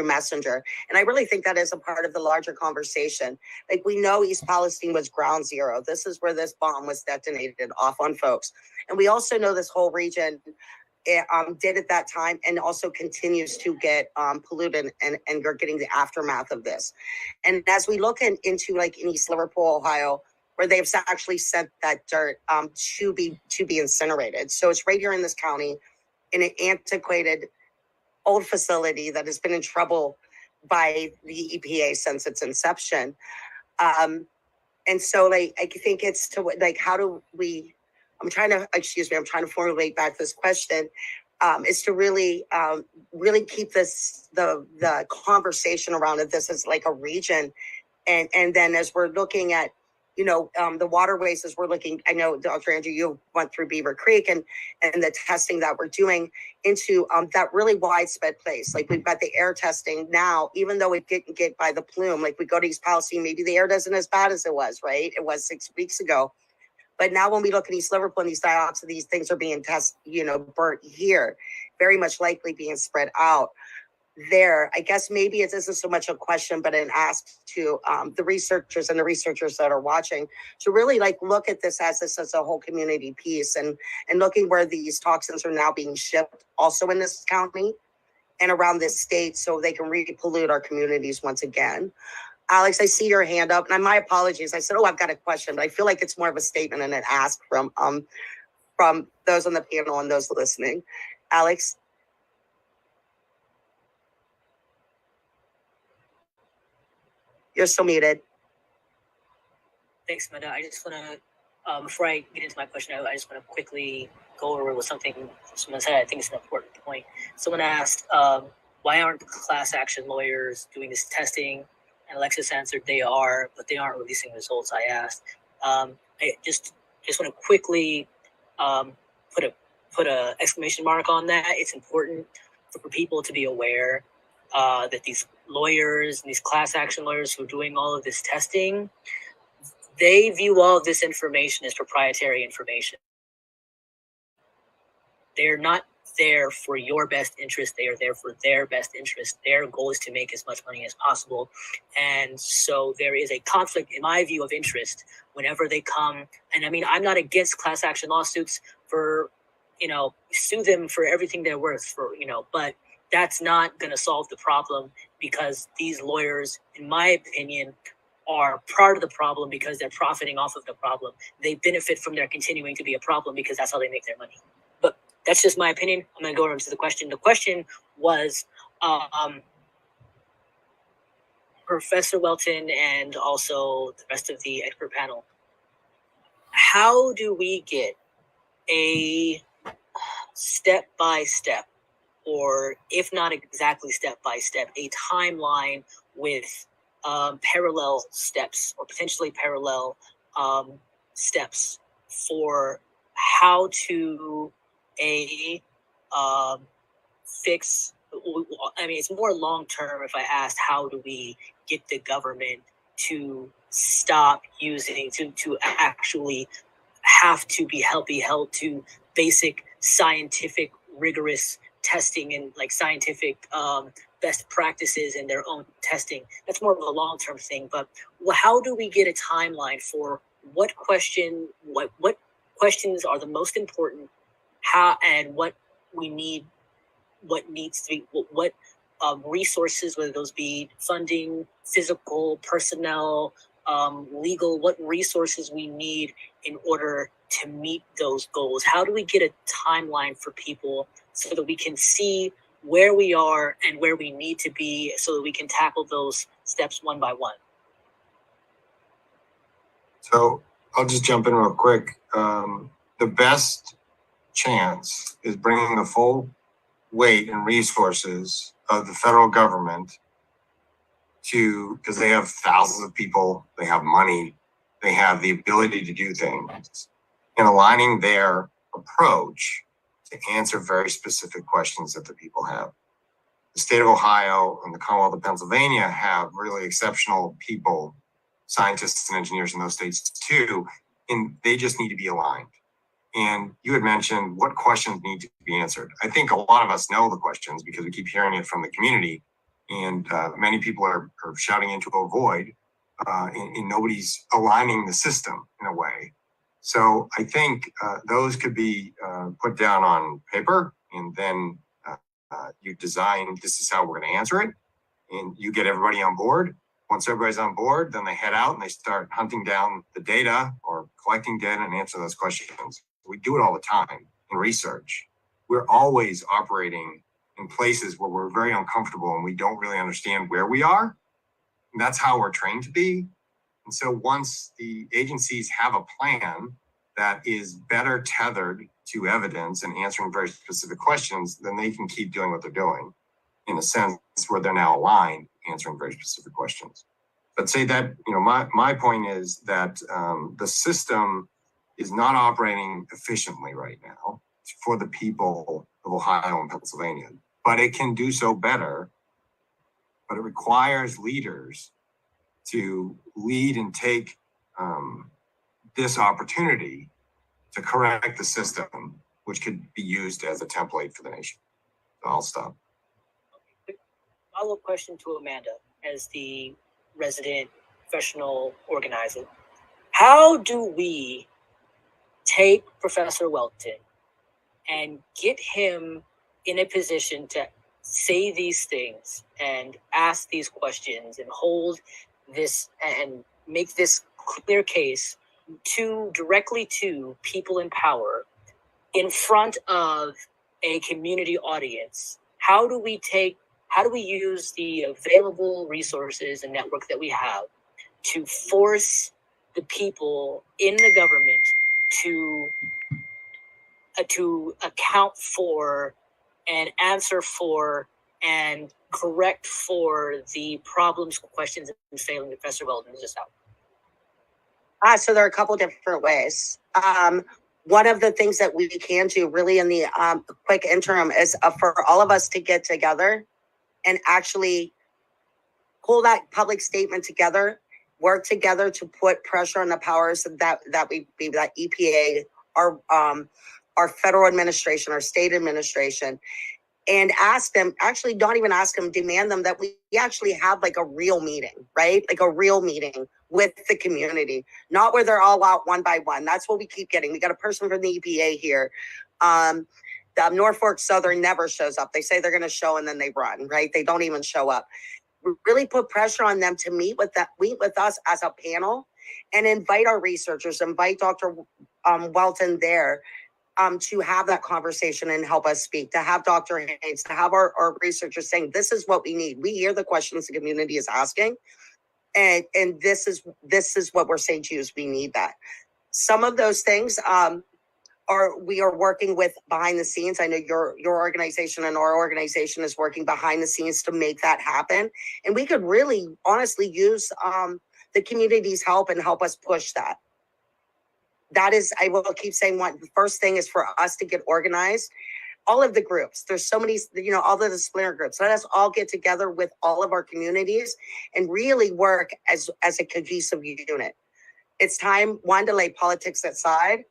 Messenger, and I really think that is a part of the larger conversation. Like, we know East Palestine was ground zero. This is where this bomb was detonated off on folks, and we also know this whole region did at that time and also continues to get polluted, and you're getting the aftermath of this. And as we look into like in East Liverpool, Ohio, where they've actually sent that dirt to be incinerated. So it's right here in this county, in an antiquated old facility that has been in trouble by the EPA since its inception. And so, like, I think it's to like, how do we? I'm trying to formulate back this question. Is to really keep the conversation around it. This is like a region, and then as we're looking at, the waterways, as we're looking, I know, Dr. Andrew, you went through Beaver Creek and the testing that we're doing into that really widespread place. Like, we've got the air testing now, even though it didn't get by the plume. Like, we go to East Palestine, maybe the air isn't as bad as it was, right? It was 6 weeks ago. But now when we look at East Liverpool and these dioxins, these things are being burnt here, very much likely being spread out there. I guess maybe it isn't so much a question, but an ask to the researchers that are watching to really look at this as a whole community piece, and looking where these toxins are now being shipped also in this county and around this state, so they can re-pollute our communities once again. Alex, I see your hand up, and my apologies. I said, I've got a question, but I feel like it's more of a statement and an ask from those on the panel and those listening. Alex? You're still muted. Thanks, Amanda. I just want to, before I get into my question, I just want to quickly go over with something someone said. I think it's an important point. Someone asked, why aren't class action lawyers doing this testing? And Alexis answered, they are, but they aren't releasing results. I asked. I just want to quickly put a exclamation mark on that. It's important for people to be aware that these lawyers and these class action lawyers who are doing all of this testing, they view all of this information as proprietary information. They're not there for your best interest. They are there for their best interest. Their goal is to make as much money as possible. And so there is a conflict, in my view, of interest whenever they come. And I mean, I'm not against class action lawsuits for, sue them for everything they're worth, but that's not going to solve the problem, because these lawyers, in my opinion, are part of the problem because they're profiting off of the problem. They benefit from their continuing to be a problem because that's how they make their money. But that's just my opinion. I'm going to go into the question. The question was, Professor Welton and also the rest of the expert panel, how do we get a step-by-step, or if not exactly step-by-step, a timeline with parallel steps or potentially parallel steps for how to fix? I mean, it's more long-term if I asked, how do we get the government to stop using, to actually have to be held to basic scientific rigorous testing and scientific best practices in their own testing. That's more of a long-term thing. But how do we get a timeline for what questions are the most important, and what we need, what needs to be, what resources, whether those be funding, physical, personnel, legal, what resources we need in order to meet those goals? How do we get a timeline for people so that we can see where we are and where we need to be, so that we can tackle those steps one by one? So I'll just jump in real quick. The best chance is bringing the full weight and resources of the federal government because they have thousands of people, they have money, they have the ability to do things, and aligning their approach to answer very specific questions that the people have. The state of Ohio and the Commonwealth of Pennsylvania have really exceptional people, scientists and engineers in those states too, and they just need to be aligned. And you had mentioned what questions need to be answered. I think a lot of us know the questions because we keep hearing it from the community, and many people are shouting into a void, and nobody's aligning the system in a way. So I think those could be put down on paper, and then you design, this is how we're going to answer it, and you get everybody on board. Once everybody's on board, then they head out and they start hunting down the data or collecting data and answer those questions. We do it all the time in research. We're always operating in places where we're very uncomfortable and we don't really understand where we are. And that's how we're trained to be. And so once the agencies have a plan that is better tethered to evidence and answering very specific questions, then they can keep doing what they're doing in a sense where they're now aligned, answering very specific questions. But say that, my point is that the system is not operating efficiently right now for the people of Ohio and Pennsylvania, but it can do so better. But it requires leaders to lead and take this opportunity to correct the system, which could be used as a template for the nation. So I'll stop. Follow-up question to Amanda as the resident professional organizer. How do we take Professor Welton and get him in a position to say these things and ask these questions and hold this and make this clear case directly to people in power in front of a community audience? How do we use the available resources and network that we have to force the people in the government to account for and answer for and correct for the problems, questions, and failing that Professor Weldon just out? So there are a couple different ways. One of the things that we can do really in the quick interim is for all of us to get together and actually pull that public statement together, work together to put pressure on the powers that EPA, our federal administration, our state administration, and ask them, actually don't even ask them, demand them that we actually have like a real meeting, right? Like a real meeting with the community, not where they're all out one by one. That's what we keep getting. We got a person from the EPA here. The Norfolk Southern never shows up. They say they're going to show and then they run, right? They don't even show up. We really put pressure on them to meet with us as a panel and invite our researchers, invite Dr. Welton there to have that conversation and help us speak, to have Dr. Haynes, to have our researchers saying, this is what we need. We hear the questions the community is asking, and this is what we're saying to you is we need that. Some of those things we are working with behind the scenes. I know your organization and our organization is working behind the scenes to make that happen. And we could really honestly use the community's help and help us push that. That is, I will keep saying, the first thing is for us to get organized. All of the groups, there's so many, all of the splinter groups. Let us all get together with all of our communities and really work as a cohesive unit. It's time, one, to lay politics aside.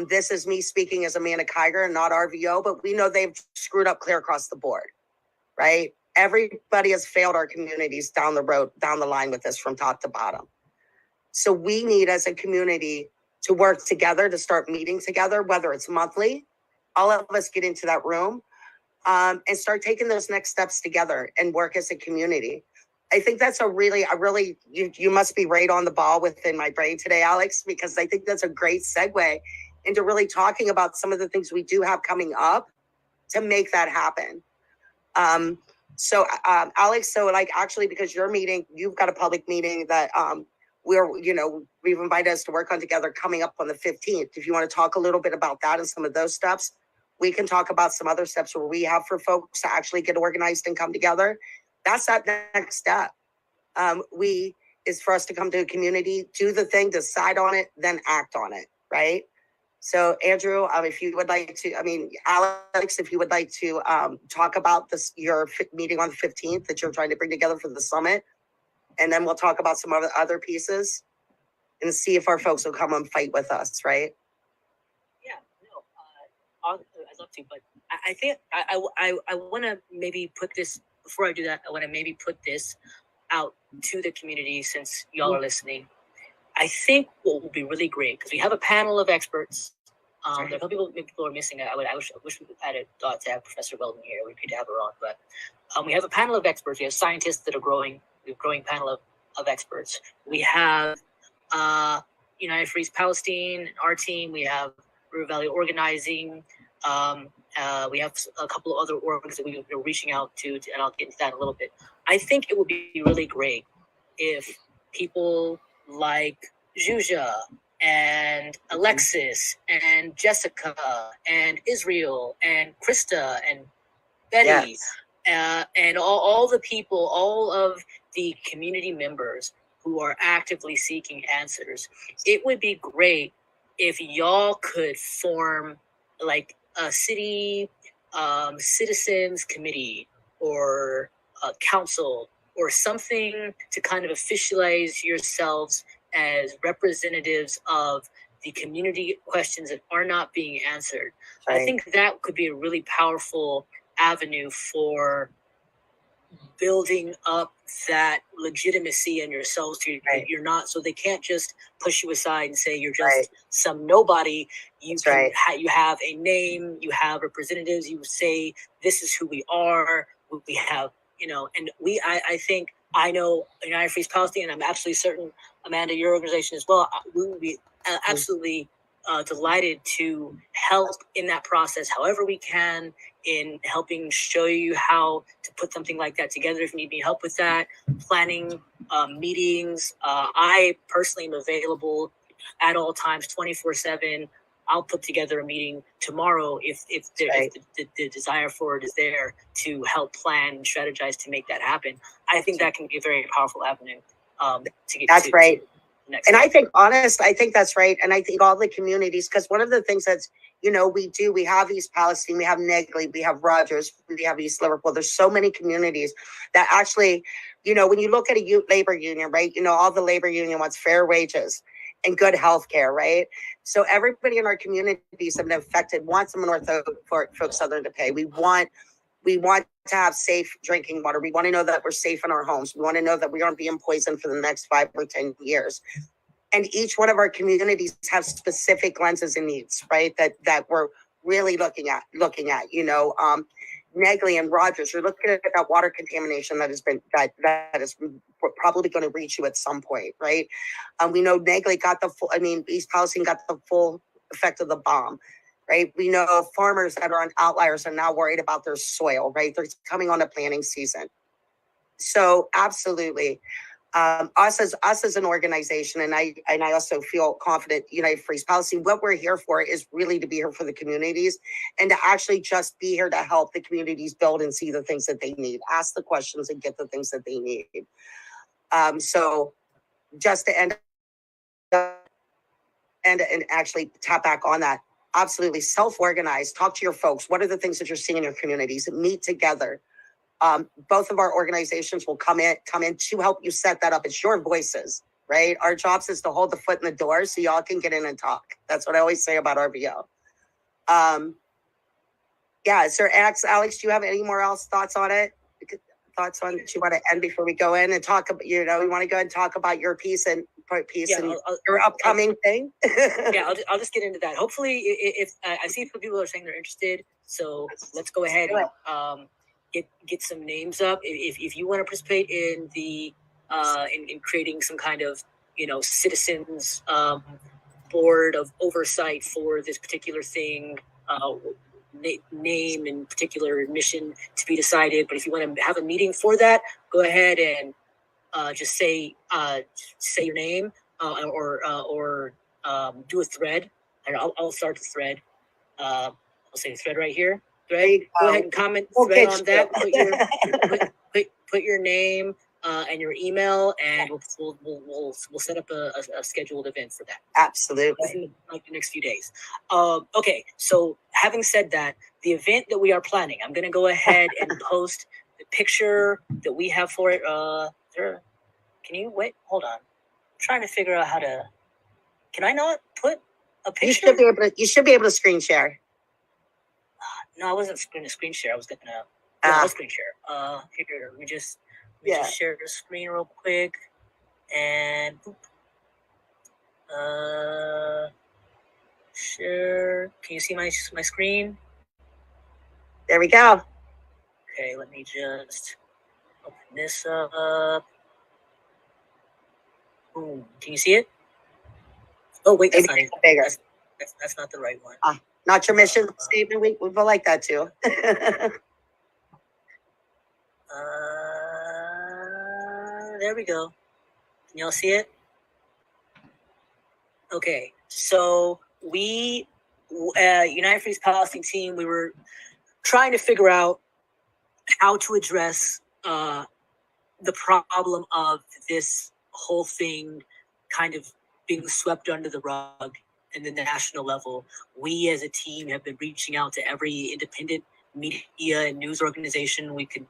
This is me speaking as Amanda Kiger, not RVO, but we know they've screwed up clear across the board, right? Everybody has failed our communities down the line with this from top to bottom. So we need as a community to work together, to start meeting together, whether it's monthly, all of us get into that room and start taking those next steps together and work as a community. I think that's you must be right on the ball within my brain today, Alex, because I think that's a great segue into really talking about some of the things we do have coming up to make that happen. So Alex, actually, because you've got a public meeting that we've invited us to work on together coming up on the 15th. If you want to talk a little bit about that and some of those steps, we can talk about some other steps where we have for folks to actually get organized and come together. That's that next step. Is for us to come to a community, do the thing, decide on it, then act on it, right? So Andrew, if you would like to, Alex, if you would like to talk about your meeting on the 15th that you're trying to bring together for the summit, and then we'll talk about some other pieces and see if our folks will come and fight with us, right? Yeah, no, I'd love to, but I think I want to maybe put this, before I do that, I want to maybe put this out to the community since y'all are listening. I think what will be really great, because we have a panel of experts. There are a couple people are missing. I wish we had a thought to have Professor Weldon here. We'd be to have her on, but we have a panel of experts. We have scientists that are growing. We have a growing panel of experts. We have United Freeze Palestine, our team. We have River Valley Organizing. We have a couple of other orgs that we're reaching out to, and I'll get into that in a little bit. I think it would be really great if people like Juja and Alexis and Jessica and Israel and Krista and Betty, and all the people, all of the community members who are actively seeking answers. It would be great if y'all could form like a city citizens committee or a council or something to kind of officialize yourselves as representatives of the community questions that are not being answered. Right. I think that could be a really powerful avenue for building up that legitimacy in yourselves. You're not, so they can't just push you aside and say you're just some nobody. You you have a name, you have representatives, you say this is who we are. We have, and I think I know United Freeze Palestine, and I'm absolutely certain, Amanda, your organization as well, we would be absolutely delighted to help in that process however we can, in helping show you how to put something like that together if you need any help with that, planning meetings. I personally am available at all times, 24/7. I'll put together a meeting tomorrow if the desire for it is there to help plan and strategize to make that happen. I think that can be a very powerful avenue to get That's to. right. And I think I think that's right. And I think all the communities, because one of the things that's, we have East Palestine, we have Negley, we have Rogers, we have East Liverpool. There's so many communities that actually, when you look at a labor union, right, all the labor union wants fair wages and good health care, right? So everybody in our communities have been affected wants some Norfolk Southern to pay. We want to have safe drinking water. We want to know that we're safe in our homes. We want to know that we aren't being poisoned for the next 5 or 10 years. And each one of our communities have specific lenses and needs, right? That we're really looking at, Negley and Rogers, you're looking at that water contamination that is probably going to reach you at some point, right? We know Negley got East Palestine got the full effect of the bomb, right? We know farmers that are on outliers are now worried about their soil, right? They're coming on a planting season. So absolutely. Us as an organization, and I also feel confident, United Freeze Palestine, what we're here for is really to be here for the communities and to actually just be here to help the communities build and see the things that they need, ask the questions and get the things that they need. So just to end and actually tap back on that, absolutely self-organize, talk to your folks. What are the things that you're seeing in your communities? Meet together. Both of our organizations will come in to help you set that up. It's your voices, right? Our jobs is to hold the foot in the door so y'all can get in and talk. That's what I always say about RVO. Is there Alex, do you have any more thoughts on it? Thoughts on that you want to end before we go in and talk about, we want to go and talk about your piece and your upcoming thing? I'll just get into that. Hopefully, if I see people are saying they're interested, so let's go ahead and get some names up. If you want to participate in the in creating some kind of citizens board of oversight for this particular thing, name and particular mission to be decided. But if you want to have a meeting for that, go ahead and just say your name or do a thread. And I'll start the thread. I'll say thread right here. Thread. Go ahead and comment thread on that. Put your name and your email, and we'll set up a scheduled event for that. Absolutely. Within like the next few days. Okay, so having said that, the event that we are planning, I'm gonna go ahead and post the picture that we have for it. Can you wait? Hold on. I'm trying to figure out how to. Can I not put a picture? You should be able to screen share. No, I wasn't going to screen share. I was gonna. I'll screen share. Here, let me just share the screen real quick, and share. Can you see my screen? There we go. Okay, let me just open this up. Boom. Can you see it? Oh wait, that's not it. Bigger. That's not the right one. Not your mission statement. We will like that too. There we go. Can y'all see it? Okay, so we, United Free's Palestine team, we were trying to figure out how to address the problem of this whole thing kind of being swept under the rug in the national level. We as a team have been reaching out to every independent media and news organization we could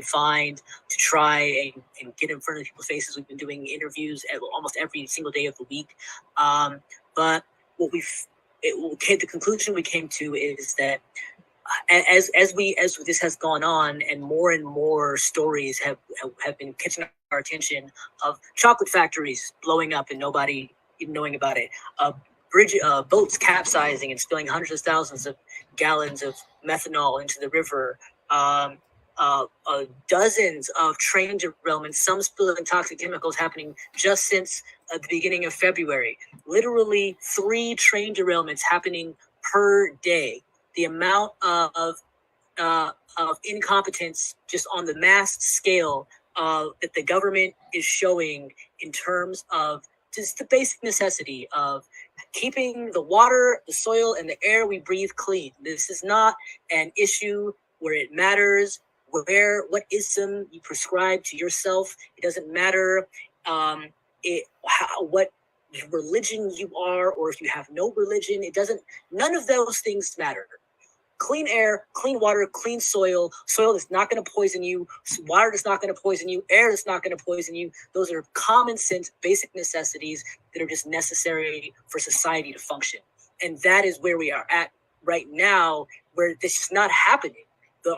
find to try and get in front of people's faces. We've been doing interviews almost every single day of the week. But what the conclusion we came to is that as this has gone on and more stories have been catching our attention of chocolate factories blowing up and nobody even knowing about it, boats capsizing and spilling hundreds of thousands of gallons of methanol into the river, dozens of train derailments, some spilling toxic chemicals happening just since the beginning of February. Literally 3 train derailments happening per day. The amount of incompetence just on the mass scale that the government is showing in terms of just the basic necessity of keeping the water, the soil, and the air we breathe clean. This is not an issue where it matters what ism you prescribe to yourself. It doesn't matter what religion you are, or if you have no religion. None of those things matter. Clean air, clean water, clean soil that's not going to poison you, water that's not going to poison you, air that's not going to poison you. Those are common sense, basic necessities that are just necessary for society to function. And that is where we are at right now, where this is not happening. The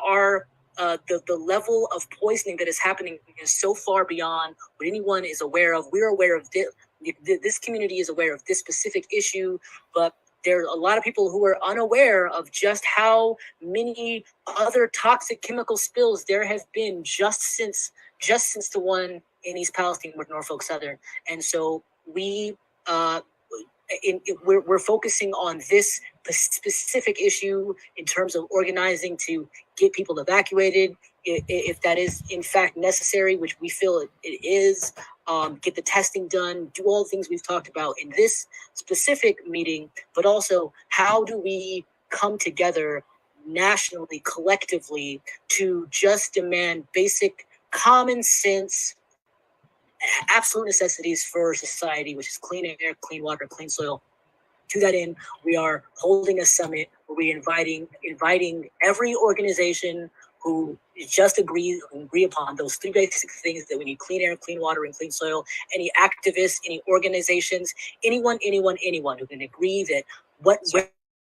level of poisoning that is happening is so far beyond what anyone is aware of. We're aware of this community is aware of this specific issue, but there are a lot of people who are unaware of just how many other toxic chemical spills there have been just since the one in East Palestine with Norfolk Southern. And so we're focusing on this specific issue in terms of organizing to get people evacuated, if that is in fact necessary, which we feel it is. Get the testing done, do all the things we've talked about in this specific meeting, but also how do we come together nationally, collectively, to just demand basic common sense, absolute necessities for society, which is clean air, clean water, clean soil. To that end, we are holding a summit where we're inviting every organization who just agree upon those 3 basic things, that we need clean air, clean water, and clean soil. Any activists, any organizations, anyone who can agree that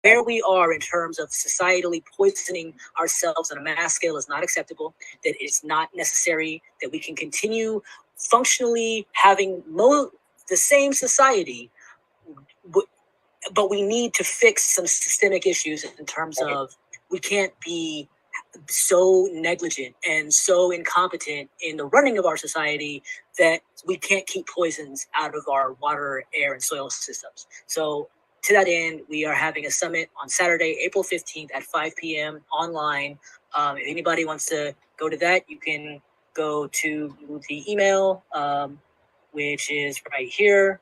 where we are in terms of societally poisoning ourselves on a mass scale is not acceptable, that it's not necessary, that we can continue functionally having the same society, but we need to fix some systemic issues in terms of we can't be so negligent and so incompetent in the running of our society that we can't keep poisons out of our water, air, and soil systems. So to that end, we are having a summit on Saturday, April 15th at 5 p.m. online. If anybody wants to go to that, you can go to the email, which is right here.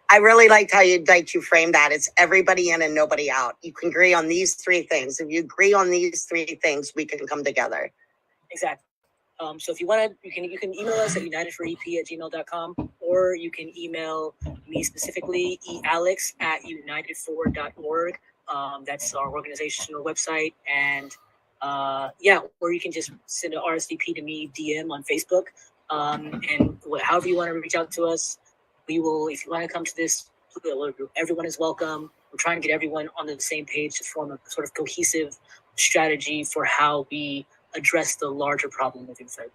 I really liked how you framed that. It's everybody in and nobody out. You can agree on these three things. If you agree on these three things, we can come together. Exactly. So if you want to, you can email us at unitedforep@gmail.com, or you can email me specifically, ealex@unitedfor.org. That's our organizational website. And or you can just send an RSVP to me, DM on Facebook. And however you want to reach out to us, we will. If you want to come to this, everyone is welcome. We're trying to get everyone on the same page to form a sort of cohesive strategy for how we address the larger problem within cyber.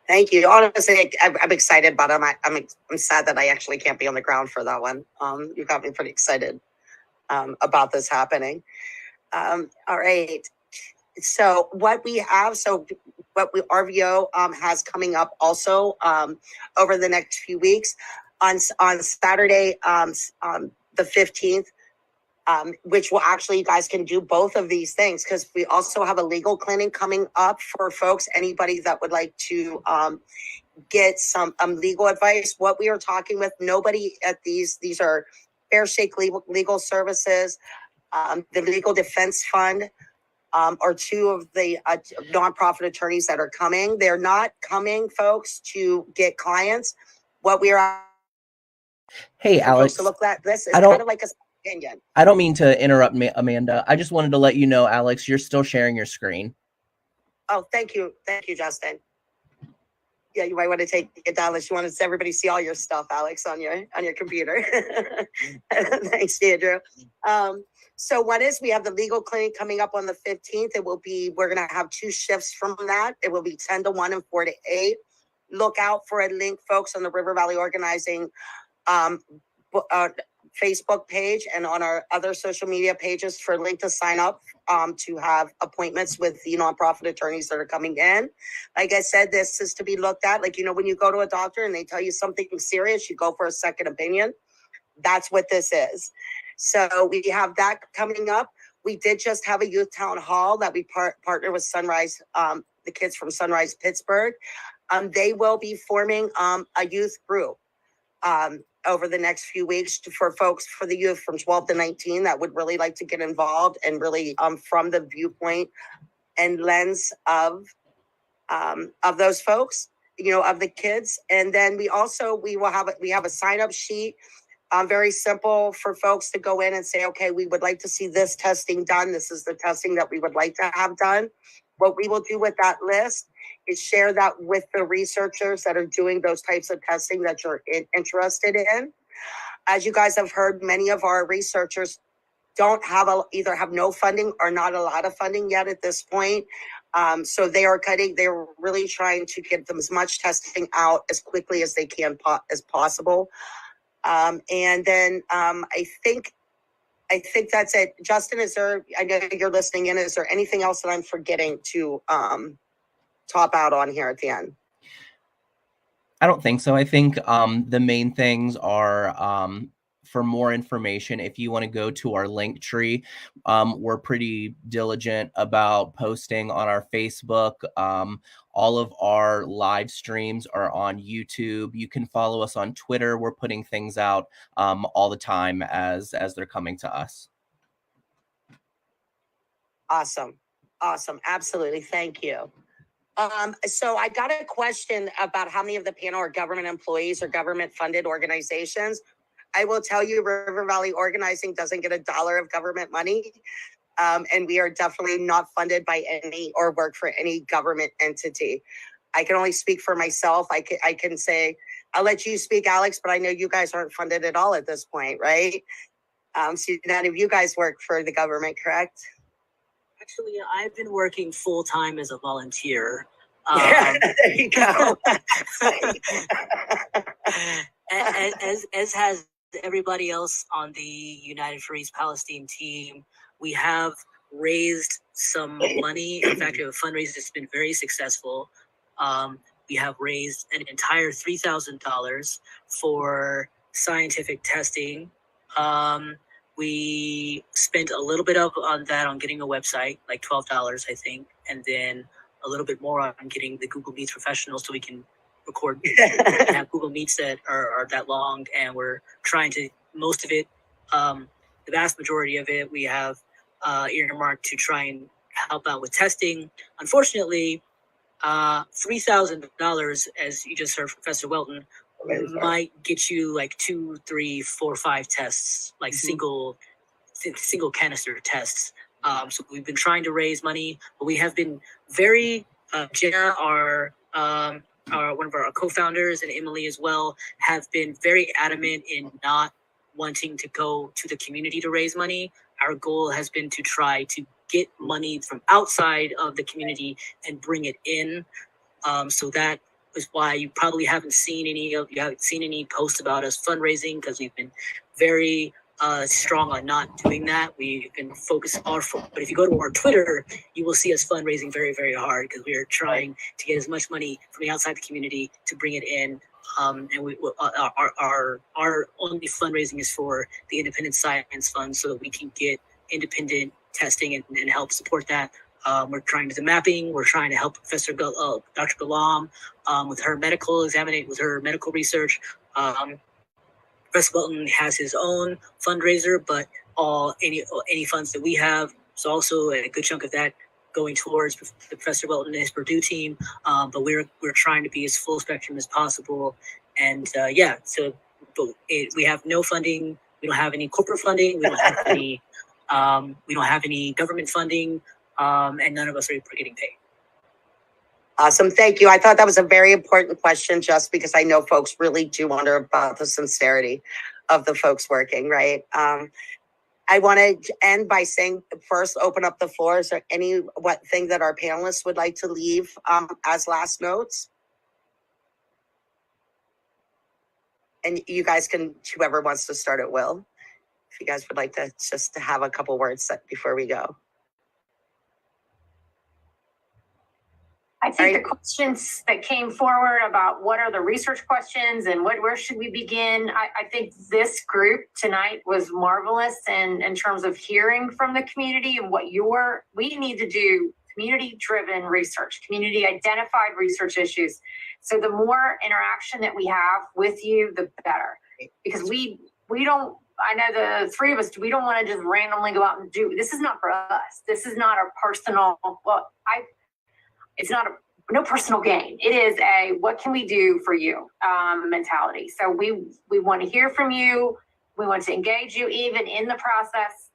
Thank you. Honestly, I'm excited about them. I'm sad that I actually can't be on the ground for that one. You got me pretty excited about this happening. All right. So what RVO has coming up also over the next few weeks on Saturday, the 15th. Which will actually, you guys can do both of these things, because we also have a legal clinic coming up for folks, anybody that would like to get some legal advice. What we are talking with, nobody at these are fair shake legal services, the Legal Defense Fund, are two of the nonprofit attorneys that are coming. They're not coming, folks, to get clients. What we are Hey, Alex, to look at this is I don't- kind of like a opinion. I don't mean to interrupt, Amanda. I just wanted to let you know, Alex, you're still sharing your screen. Oh, thank you, Justin. Yeah, you might want to take it down unless you want to everybody see all your stuff, Alex, on your computer. Thanks, Andrew. So what is, we have the legal clinic coming up on the 15th. We're going to have 2 shifts from that. It will be 10 to 1 and 4 to 8. Look out for a link, folks, on the River Valley Organizing Facebook page and on our other social media pages for a link to sign up to have appointments with the nonprofit attorneys that are coming in. Like I said, this is to be looked at. Like, when you go to a doctor and they tell you something serious, you go for a second opinion. That's what this is. So we have that coming up. We did just have a youth town hall that we partner with Sunrise, the kids from Sunrise Pittsburgh. They will be forming a youth group over the next few weeks for the youth from 12 to 19 that would really like to get involved and really from the viewpoint and lens of those folks, of the kids. And then we have a sign up sheet, very simple for folks to go in and say, okay, we would like to see this testing done. This is the testing that we would like to have done. What we will do with that list is share that with the researchers that are doing those types of testing that you're interested in. As you guys have heard, many of our researchers either have no funding or not a lot of funding yet at this point. So they're really trying to get them as much testing out as quickly as they can as possible. And then I think that's it. Justin, I know you're listening in. Is there anything else that I'm forgetting to top out on here at the end? I don't think so. I think the main things are for more information, if you want to go to our link tree, we're pretty diligent about posting on our Facebook. All of our live streams are on YouTube. You can follow us on Twitter. We're putting things out all the time as they're coming to us. Awesome. Absolutely. Thank you. So I got a question about how many of the panel are government employees or government funded organizations. I will tell you, River Valley Organizing doesn't get $1 of government money. And we are definitely not funded by any or work for any government entity. I can only speak for myself. I can say, I'll let you speak, Alex, but I know you guys aren't funded at all at this point, right? So none of you guys work for the government, correct? Actually, I've been working full time as a volunteer. There you go. as has everybody else on the United for East Palestine team, we have raised some money. In fact, we have a fundraiser that's been very successful. We have raised an entire $3,000 for scientific testing. We spent a little bit on that on getting a website, like $12, I think, and then a little bit more on getting the Google Meets professional so we can record and have Google Meets that are that long. And we're trying to, most of it, the vast majority of it, we have earmarked to try and help out with testing. Unfortunately, $3,000, as you just heard from Professor Welton, might get you like 2, 3, 4, 5 tests, like single canister tests. So we've been trying to raise money, but we have been very Jenna, our one of our co-founders, and Emily as well, have been very adamant in not wanting to go to the community to raise money. Our goal has been to try to get money from outside of the community and bring it in. So that is why you probably haven't seen any posts about us fundraising, because we've been very strong on not doing that. We've been focused on but if you go to our Twitter, you will see us fundraising very, very hard, because we are trying to get as much money from the outside the community to bring it in. And our only fundraising is for the Independent Science Fund, so that we can get independent testing and help support that. We're trying to do the mapping. We're trying to help Dr. Ghulam with her medical research. Professor Welton has his own fundraiser, but any funds that we have is also a good chunk of that going towards Professor Welton and his Purdue team. But we're trying to be as full spectrum as possible. And we have no funding. We don't have any corporate funding. We don't have any government funding. And none of us are getting paid. Awesome. Thank you. I thought that was a very important question, just because I know folks really do wonder about the sincerity of the folks working, right? I want to end by saying, first, open up the floor. Is there any thing that our panelists would like to leave as last notes? And you guys can, whoever wants to start at will, if you guys would like to just have a couple words before we go. I think the questions that came forward about what are the research questions and where should we begin, I think this group tonight was marvelous in terms of hearing from the community and we need to do community-driven research, community-identified research issues. So the more interaction that we have with you, the better. Because we don't, I know the three of us, we don't want to just randomly go out and this is not for us. This is not our personal, it's not no personal gain. It is a what can we do for you mentality. So we want to hear from you. We want to engage you even in the process.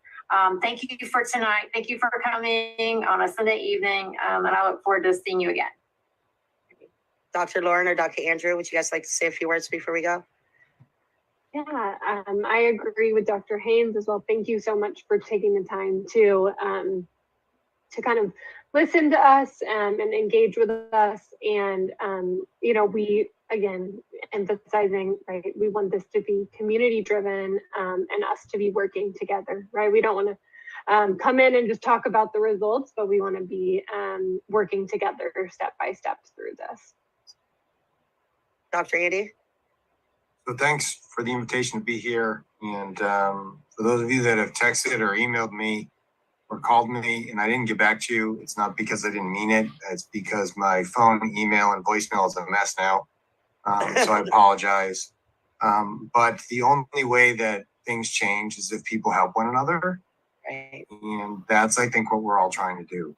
Thank you for tonight. Thank you for coming on a Sunday evening. And I look forward to seeing you again. Dr. Lauren or Dr. Andrew, would you guys like to say a few words before we go? Yeah, I agree with Dr. Haynes as well. Thank you so much for taking the time to kind of listen to us and engage with us. And, we, again, emphasizing, right, we want this to be community driven and us to be working together, right? We don't want to come in and just talk about the results, but we want to be working together step by step through this. Dr. Andy? So thanks for the invitation to be here. And for those of you that have texted or emailed me or called me and I didn't get back to you, it's not because I didn't mean it. It's because my phone, email, and voicemail is a mess now. So I apologize. But the only way that things change is if people help one another. Right. And that's, I think, what we're all trying to do.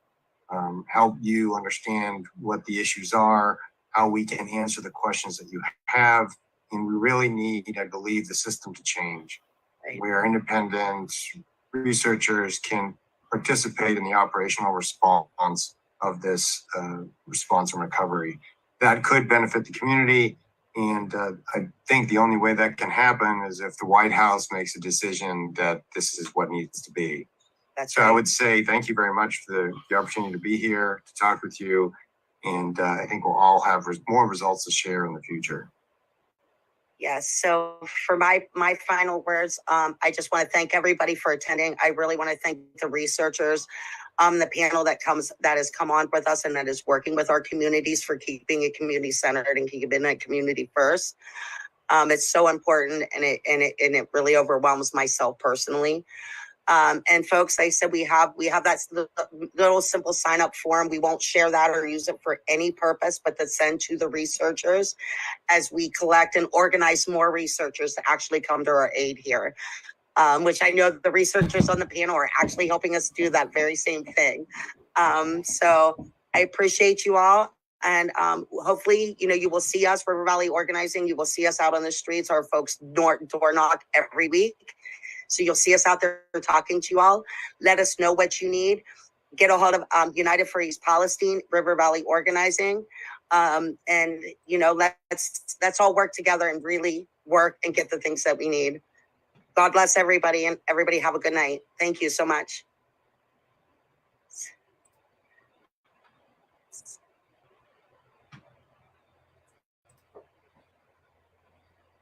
Help you understand what the issues are, how we can answer the questions that you have. And we really need, I believe, the system to change. Right. Where independent researchers can participate in the operational response of this response and recovery. That could benefit the community. And I think the only way that can happen is if the White House makes a decision that this is what needs to be. That's right. I would say thank you very much for the opportunity to be here, to talk with you. And I think we'll all have more results to share in the future. Yes. So for my final words, I just want to thank everybody for attending. I really want to thank the researchers, the panel that has come on with us and that is working with our communities for keeping it community centered and keeping it community first. It's so important, and it really overwhelms myself personally. And folks, like I said, we have that little simple sign up form. We won't share that or use it for any purpose, but to send to the researchers as we collect and organize more researchers to actually come to our aid here. Which I know the researchers on the panel are actually helping us do that very same thing. So I appreciate you all. And hopefully, you will see us, River Valley Organizing. You will see us out on the streets. Our folks door knock every week. So you'll see us out there talking to you all. Let us know what you need. Get a hold of United for East Palestine, River Valley Organizing. And, let's all work together and really work and get the things that we need. God bless everybody, and everybody have a good night. Thank you so much.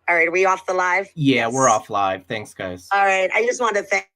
All right, are we off the live? Yeah, Yes. we're off live. Thanks, guys. All right, I just want to thank